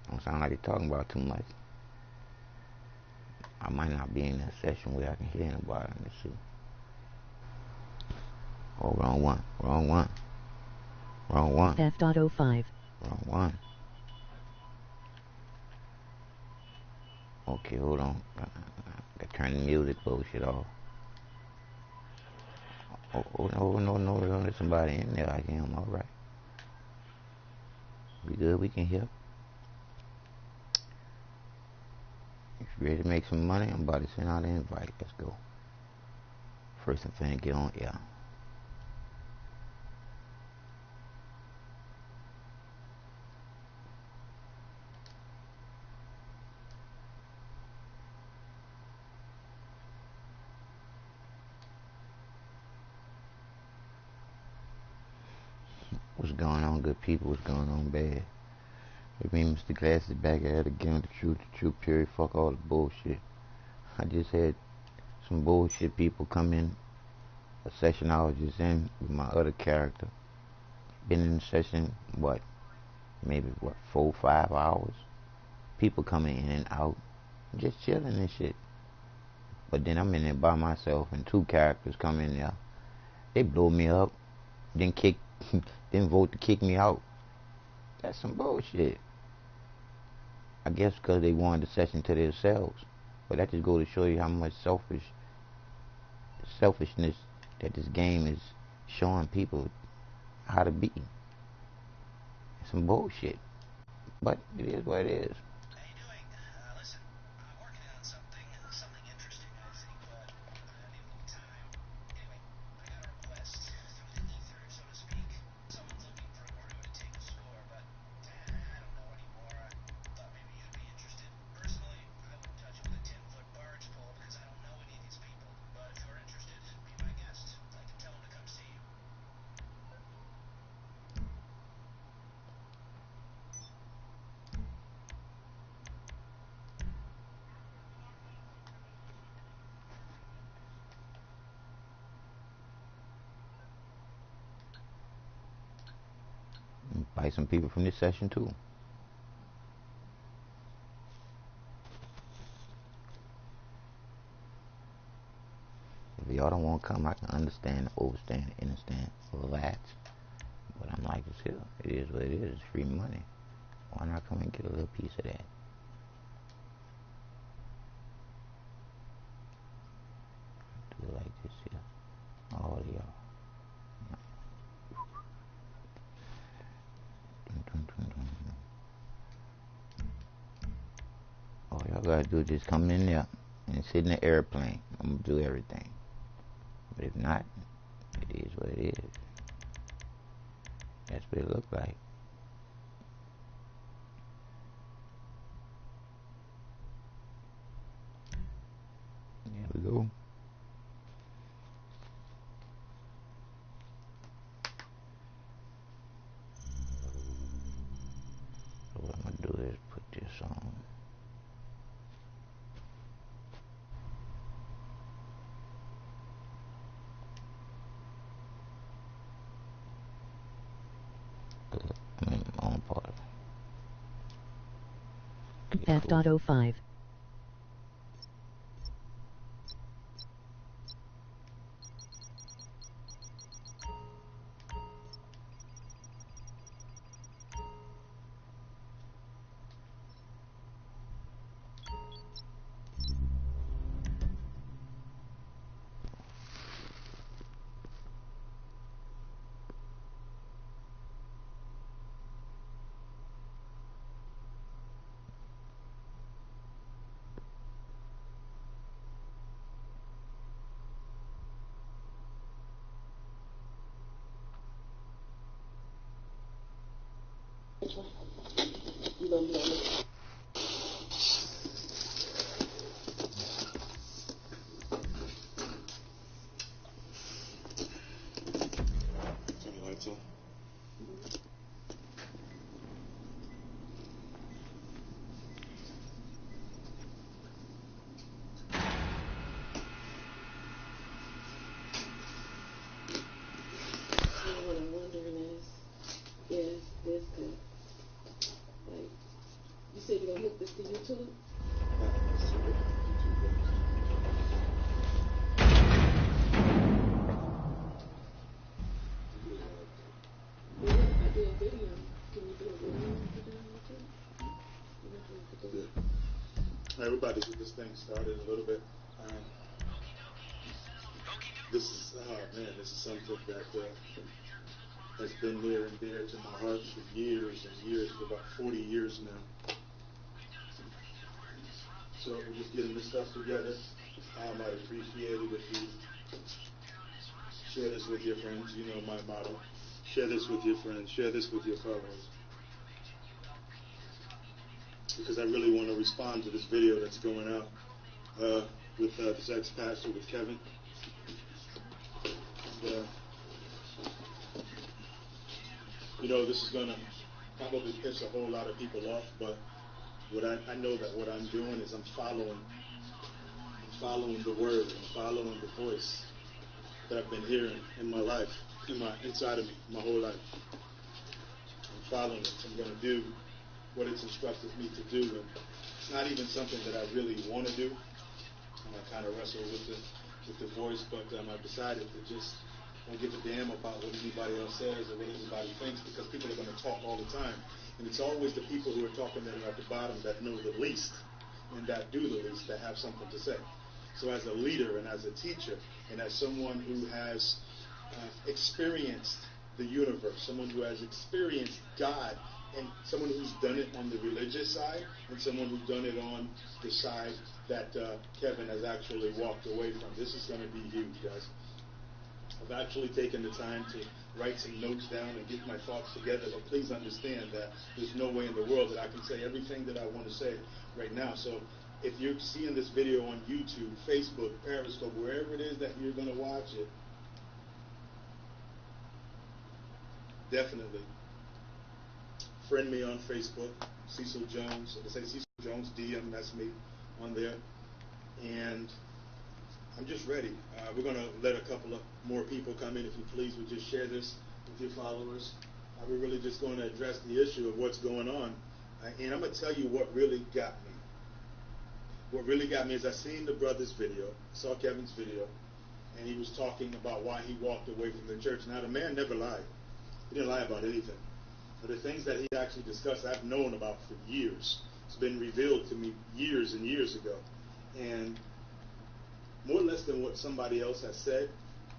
Don't sound like they talking about too much. I might not be in that session where I can hear anybody. Let me see. Oh, wrong one. Wrong one. Wrong one. F.05. Wrong one. Okay, hold on. Gotta turn the music bullshit off. Oh, no, there's somebody in there. I am, alright. We good, we can hear. If you're ready to make some money, I'm about to send out an invite. Let's go. First, I'm finna get on air. What's going on, good people? What's going on, bad? It means Mr. Glass is back at it again with the truth, period. Fuck all the bullshit. I just had some bullshit people come in a session I was just in with my other character. Been in the session, maybe 4 or 5 hours. People coming in and out, just chilling and shit. But then I'm in there by myself and 2 characters come in there. They blow me up, then vote to kick me out. That's some bullshit. I guess because they wanted the session to themselves. But that just goes to show you how much selfishness that this game is showing people. how to be. Some bullshit. But it is what it is. How you doing? Listen, I'm working on something interesting, I think, but I don't have any time. Anyway, I got a request from the ether, so to speak. Someone's looking for a crew to take a score, but I don't know anymore. I thought maybe you'd be interested. Personally, I wouldn't touch it with a 10-foot barge pole because I don't know any of these people. But if you're interested, be my guest. I can tell them to come see you. Invite some people from this session too. If y'all don't want to come, I can understand, overstand, understand that. But I'm like, it's here. It is what it is. It's free money. Why not come and get a little piece of that? Do it like this here. All of y'all. All y'all gotta do is just come in there and sit in the airplane. I'm gonna do everything. But if not, it is what it is. That's what it looks like. There we go. So what I'm gonna do is put this on. I'm in my own part. F.05. You gonna be on this? Turn the lights on. What I'm wondering is this good? Like, you said you're gonna hook this to YouTube? Yeah, I did a video. Can you do a video and put that on YouTube? Everybody get this thing started a little bit. This is, this is something that has been near and dear to my heart for years and years, for about 40 years now. So we're just getting this stuff together. I'd appreciate it if you share this with your friends. You know my motto. Share this with your friends. Share this with your followers. Because I really want to respond to this video that's going out with this ex-pastor, with Kevin. And, this is going to probably piss a whole lot of people off, but I know that what I'm doing is I'm following the word, I'm following the voice that I've been hearing in my life, inside of me, my whole life. I'm following it. I'm going to do what it's instructed me to do, and it's not even something that I really want to do. I kind of wrestle with the voice, but I've decided to just don't give a damn about what anybody else says or what anybody thinks, because people are going to talk all the time. And it's always the people who are talking that are at the bottom that know the least and that do the least that have something to say. So as a leader and as a teacher and as someone who has experienced the universe, someone who has experienced God, and someone who's done it on the religious side, and someone who's done it on the side that Kevin has actually walked away from. This is going to be huge, guys. I've actually taken the time to write some notes down and get my thoughts together, but please understand that there's no way in the world that I can say everything that I want to say right now. So if you're seeing this video on YouTube, Facebook, Periscope, wherever it is that you're going to watch it, definitely friend me on Facebook, Cecil Jones. If I say Cecil Jones, DM, that's me on there. And I'm just ready. We're going to let a couple of more people come in. If you please would just share this with your followers. We're really just going to address the issue of what's going on. And I'm going to tell you what really got me. What really got me is I seen the brother's video, saw Kevin's video, and he was talking about why he walked away from the church. Now, the man never lied. He didn't lie about anything. But the things that he actually discussed, I've known about for years. It's been revealed to me years and years ago. And more or less than what somebody else has said,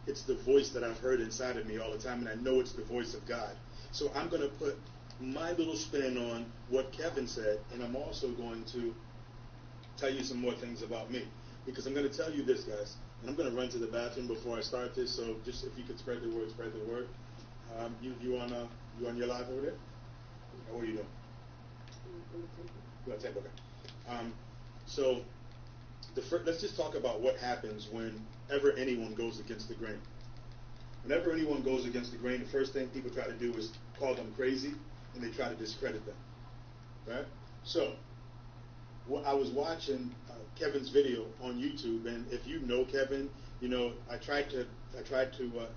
it's the voice that I've heard inside of me all the time, and I know it's the voice of God. So I'm going to put my little spin on what Kevin said, and I'm also going to tell you some more things about me. Because I'm going to tell you this, guys, and I'm going to run to the bathroom before I start this, so just if you could spread the word, spread the word. You on your live over there? Or what are you doing? You want to tape? Okay. So let's just talk about what happens whenever anyone goes against the grain. Whenever anyone goes against the grain, the first thing people try to do is call them crazy, and they try to discredit them. Right? So I was watching Kevin's video on YouTube, and if you know Kevin, you know I tried to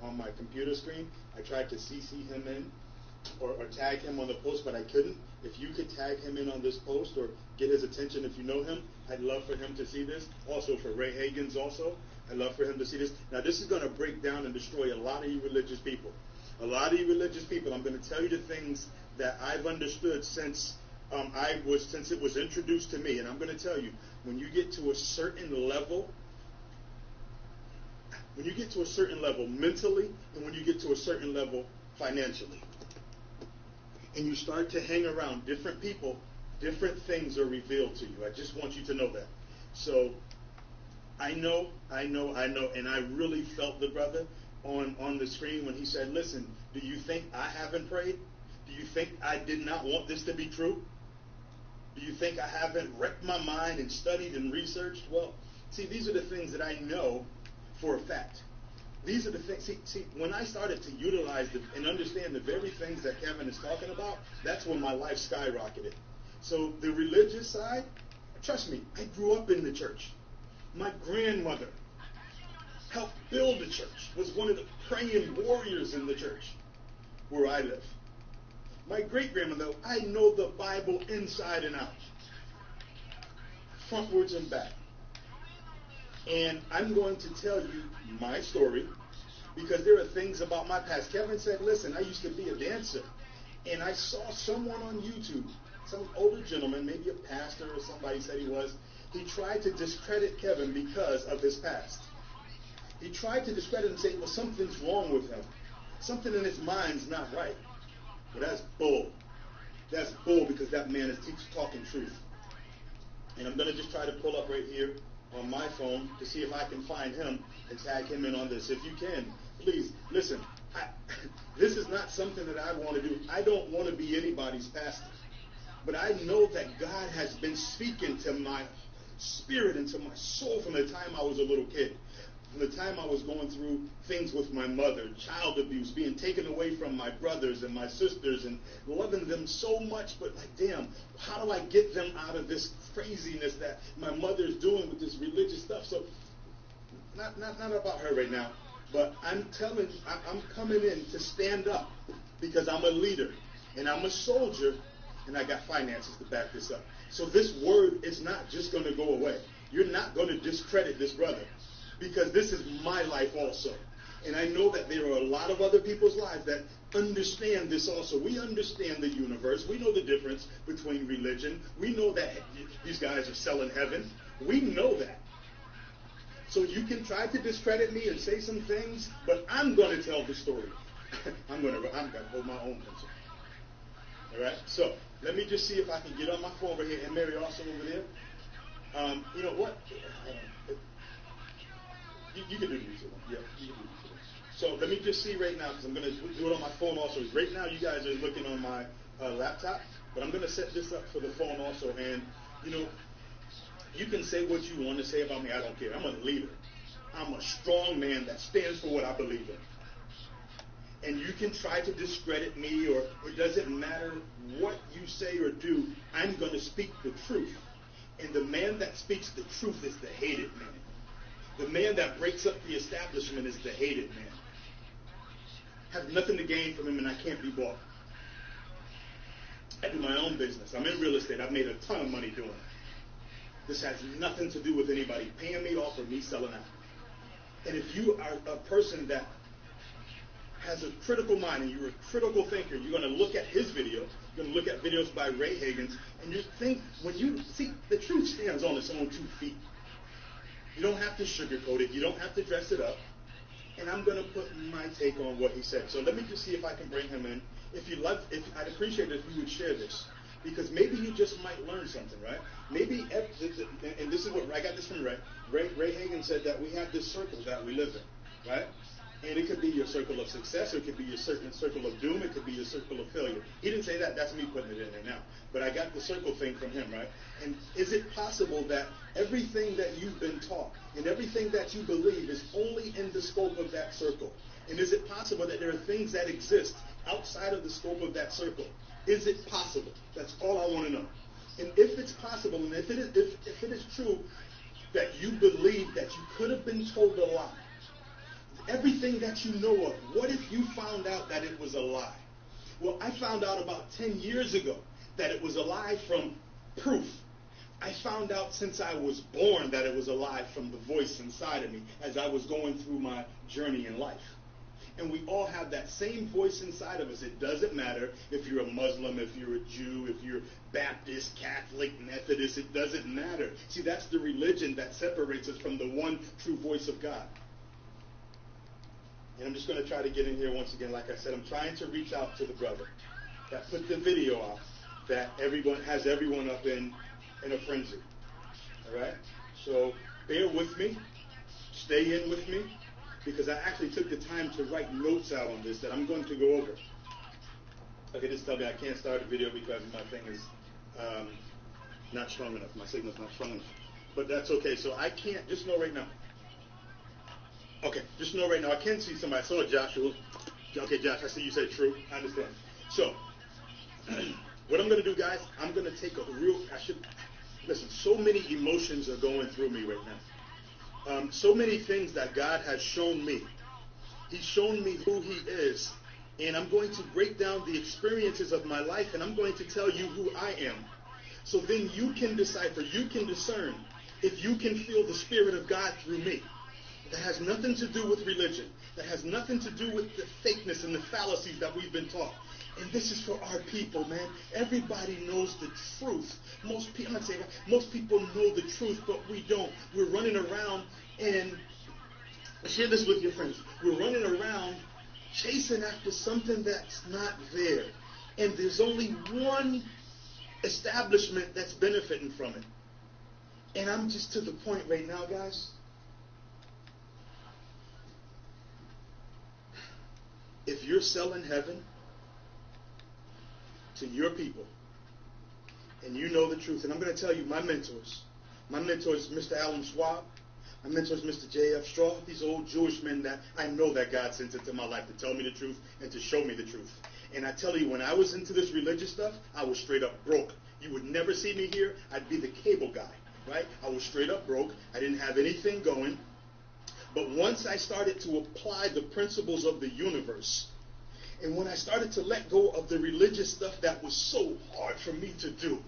on my computer screen, I tried to CC him in or tag him on the post, but I couldn't. If you could tag him in on this post or get his attention if you know him, I'd love for him to see this. Also for Ray Hagan's also, I'd love for him to see this. Now this is going to break down and destroy a lot of you religious people. A lot of you religious people, I'm going to tell you the things that I've understood since it was introduced to me. And I'm going to tell you, when you get to a certain level mentally, and when you get to a certain level financially, and you start to hang around different people, different things are revealed to you. I just want you to know that. So I know, and I really felt the brother on the screen when he said, listen, do you think I haven't prayed? Do you think I did not want this to be true? Do you think I haven't wrecked my mind and studied and researched? Well, see, these are the things that I know for a fact. These are the things, see, when I started to utilize and understand the very things that Kevin is talking about, that's when my life skyrocketed. So the religious side, trust me, I grew up in the church. My grandmother helped build the church, was one of the praying warriors in the church where I live. My great-grandmother, I know the Bible inside and out, frontwards and back. And I'm going to tell you my story because there are things about my past. Kevin said, listen, I used to be a dancer, and I saw someone on YouTube, some older gentleman, maybe a pastor or somebody said he was. He tried to discredit Kevin because of his past. He tried to discredit and say, well, something's wrong with him. Something in his mind's not right. Well, that's bull. That's bull because that man is talking truth. And I'm going to just try to pull up right here on my phone to see if I can find him and tag him in on this. If you can, please, listen, this is not something that I want to do. I don't want to be anybody's pastor. But I know that God has been speaking to my spirit and to my soul from the time I was a little kid. From the time I was going through things with my mother, child abuse, being taken away from my brothers and my sisters and loving them so much, but like, damn, how do I get them out of this craziness that my mother's doing with this religious stuff? So, not about her right now, but I'm coming in to stand up because I'm a leader and I'm a soldier and I got finances to back this up. So this word is not just going to go away. You're not going to discredit this brother. Because this is my life also. And I know that there are a lot of other people's lives that understand this also. We understand the universe. We know the difference between religion. We know that these guys are selling heaven. We know that. So you can try to discredit me and say some things, but I'm going to tell the story. I'm gonna hold my own pencil. All right. So let me just see if I can get on my phone over here, and Mary also over there. You know what? You can do the YouTube one. Yeah, you can do the YouTube one. So let me just see right now, because I'm going to do it on my phone also. Right now, you guys are looking on my laptop, but I'm going to set this up for the phone also. And, you know, you can say what you want to say about me. I don't care. I'm a leader. I'm a strong man that stands for what I believe in. And you can try to discredit me, or it doesn't matter what you say or do. I'm going to speak the truth. And the man that speaks the truth is the hated man. The man that breaks up the establishment is the hated man. Have nothing to gain from him, and I can't be bought. I do my own business. I'm in real estate. I've made a ton of money doing it. This has nothing to do with anybody paying me off or me selling out. And if you are a person that has a critical mind and you're a critical thinker, you're going to look at his video, you're going to look at videos by Ray Higgins, and you think, when you see, the truth stands on its own 2 feet. You don't have to sugarcoat it. You don't have to dress it up. And I'm going to put my take on what he said. So let me just see if I can bring him in. I'd appreciate it if you would share this, because maybe you just might learn something, right? Maybe, and this is what I got this from Ray. Ray Higgins said that we have this circle that we live in, right? And it could be your circle of success, or it could be your certain circle of doom, it could be your circle of failure. He didn't say that, that's me putting it in there now. But I got the circle thing from him, right? And is it possible that everything that you've been taught and everything that you believe is only in the scope of that circle? And is it possible that there are things that exist outside of the scope of that circle? Is it possible? That's all I want to know. And if it's possible, and if it is true that you believe that you could have been told a lie, everything that you know of, what if you found out that it was a lie? Well, I found out about 10 years ago that it was a lie from proof. I found out since I was born that it was a lie from the voice inside of me as I was going through my journey in life. And we all have that same voice inside of us. It doesn't matter if you're a Muslim, if you're a Jew, if you're Baptist, Catholic, Methodist. It doesn't matter. See, that's the religion that separates us from the one true voice of God. And I'm just going to try to get in here once again. Like I said, I'm trying to reach out to the brother that put the video out that has everyone up in a frenzy. All right? So bear with me. Stay in with me. Because I actually took the time to write notes out on this that I'm going to go over. Okay, just tell me I can't start the video because my thing is not strong enough. My signal's not strong enough. But that's okay. So I can't, just know right now. Okay, just know right now. I can see somebody. I saw Joshua. Okay, Josh, I see you said true. I understand. So, what I'm going to do, guys, I'm going to take listen, so many emotions are going through me right now. So many things that God has shown me. He's shown me who he is. And I'm going to break down the experiences of my life, and I'm going to tell you who I am. So then you can decipher, you can discern if you can feel the Spirit of God through me. That has nothing to do with religion. That has nothing to do with the fakeness and the fallacies that we've been taught. And this is for our people, man. Everybody knows the truth. Most people know the truth, but we don't. We're running around and share this with your friends. We're running around chasing after something that's not there. And there's only one establishment that's benefiting from it. And I'm just to the point right now, guys. If you're selling heaven to your people, and you know the truth, and I'm going to tell you my mentors is Mr. Alan Schwab, my mentor is Mr. J.F. Straw, these old Jewish men that I know that God sent into my life to tell me the truth and to show me the truth. And I tell you, when I was into this religious stuff, I was straight up broke. You would never see me here. I'd be the cable guy, right? I was straight up broke. I didn't have anything going. But once I started to apply the principles of the universe, and when I started to let go of the religious stuff that was so hard for me to do,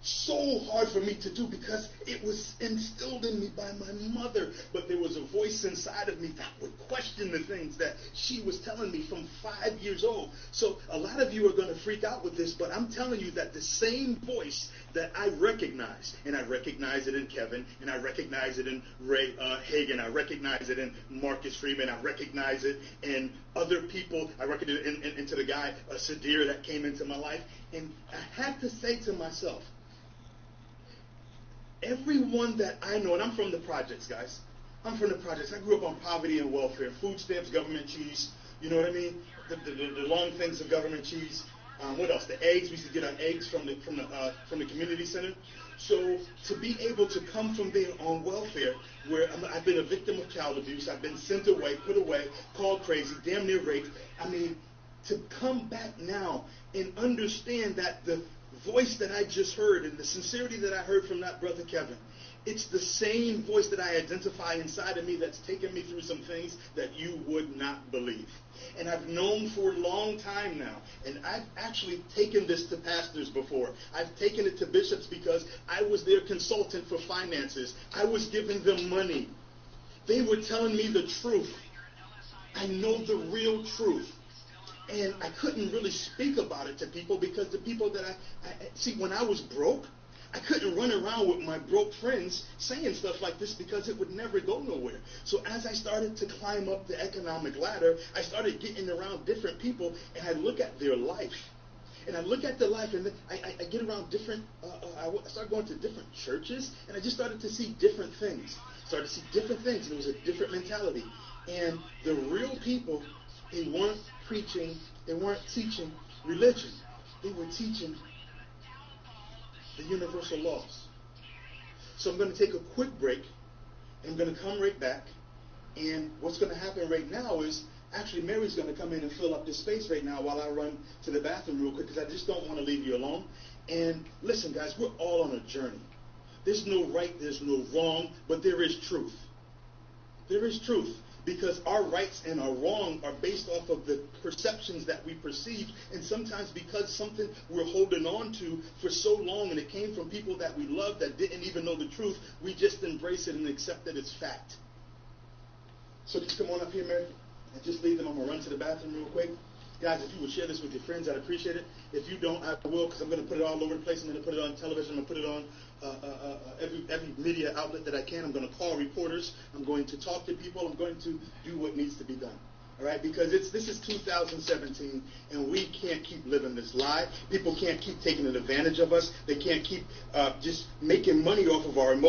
so hard for me to do because it was instilled in me by my mother. But there was a voice inside of me that would question the things that she was telling me from 5 years old. So a lot of you are going to freak out with this, but I'm telling you that the same voice that I recognize, and I recognize it in Kevin, and I recognize it in Ray Hagen, I recognize it in Marcus Freeman, I recognize it in other people, I recognize it into the guy, Sadir, that came into my life, and I had to say to myself, everyone that I know, and I'm from the projects, guys. I'm from the projects. I grew up on poverty and welfare, food stamps, government cheese. You know what I mean? The long things of government cheese. What else? The eggs. We used to get our eggs from the community center. So to be able to come from there on welfare, where I've been a victim of child abuse, I've been sent away, put away, called crazy, damn near raped. I mean, to come back now and understand that the voice that I just heard and the sincerity that I heard from that brother Kevin, it's the same voice that I identify inside of me that's taken me through some things that you would not believe. And I've known for a long time now, and I've actually taken this to pastors before. I've taken it to bishops because I was their consultant for finances. I was giving them money. They were telling me the truth. I know the real truth. And I couldn't really speak about it to people because the people that I see, when I was broke, I couldn't run around with my broke friends saying stuff like this because it would never go nowhere. So as I started to climb up the economic ladder, I started getting around different people, and I look at their life. And I look at their life, and then I get around different, I started going to different churches, and I just started to see different things. Started to see different things, and it was a different mentality. And the real people, they weren't preaching, they weren't teaching religion. They were teaching the universal laws. So I'm going to take a quick break, and I'm going to come right back. And what's going to happen right now is, actually Mary's going to come in and fill up this space right now while I run to the bathroom real quick, because I just don't want to leave you alone. And listen, guys, we're all on a journey. There's no right, there's no wrong, but there is truth. There is truth. Because our rights and our wrong are based off of the perceptions that we perceive, and sometimes because something we're holding on to for so long, and it came from people that we love that didn't even know the truth, we just embrace it and accept that it's fact. So just come on up here, Mary, and just leave them. I'm going to run to the bathroom real quick. Guys, if you would share this with your friends, I'd appreciate it. If you don't, I will, because I'm going to put it all over the place. I'm going to put it on television. I'm going to put it on every media outlet that I can. I'm going to call reporters. I'm going to talk to people. I'm going to do what needs to be done. All right? Because this is 2017, and we can't keep living this lie. People can't keep taking advantage of us. They can't keep just making money off of our emotions.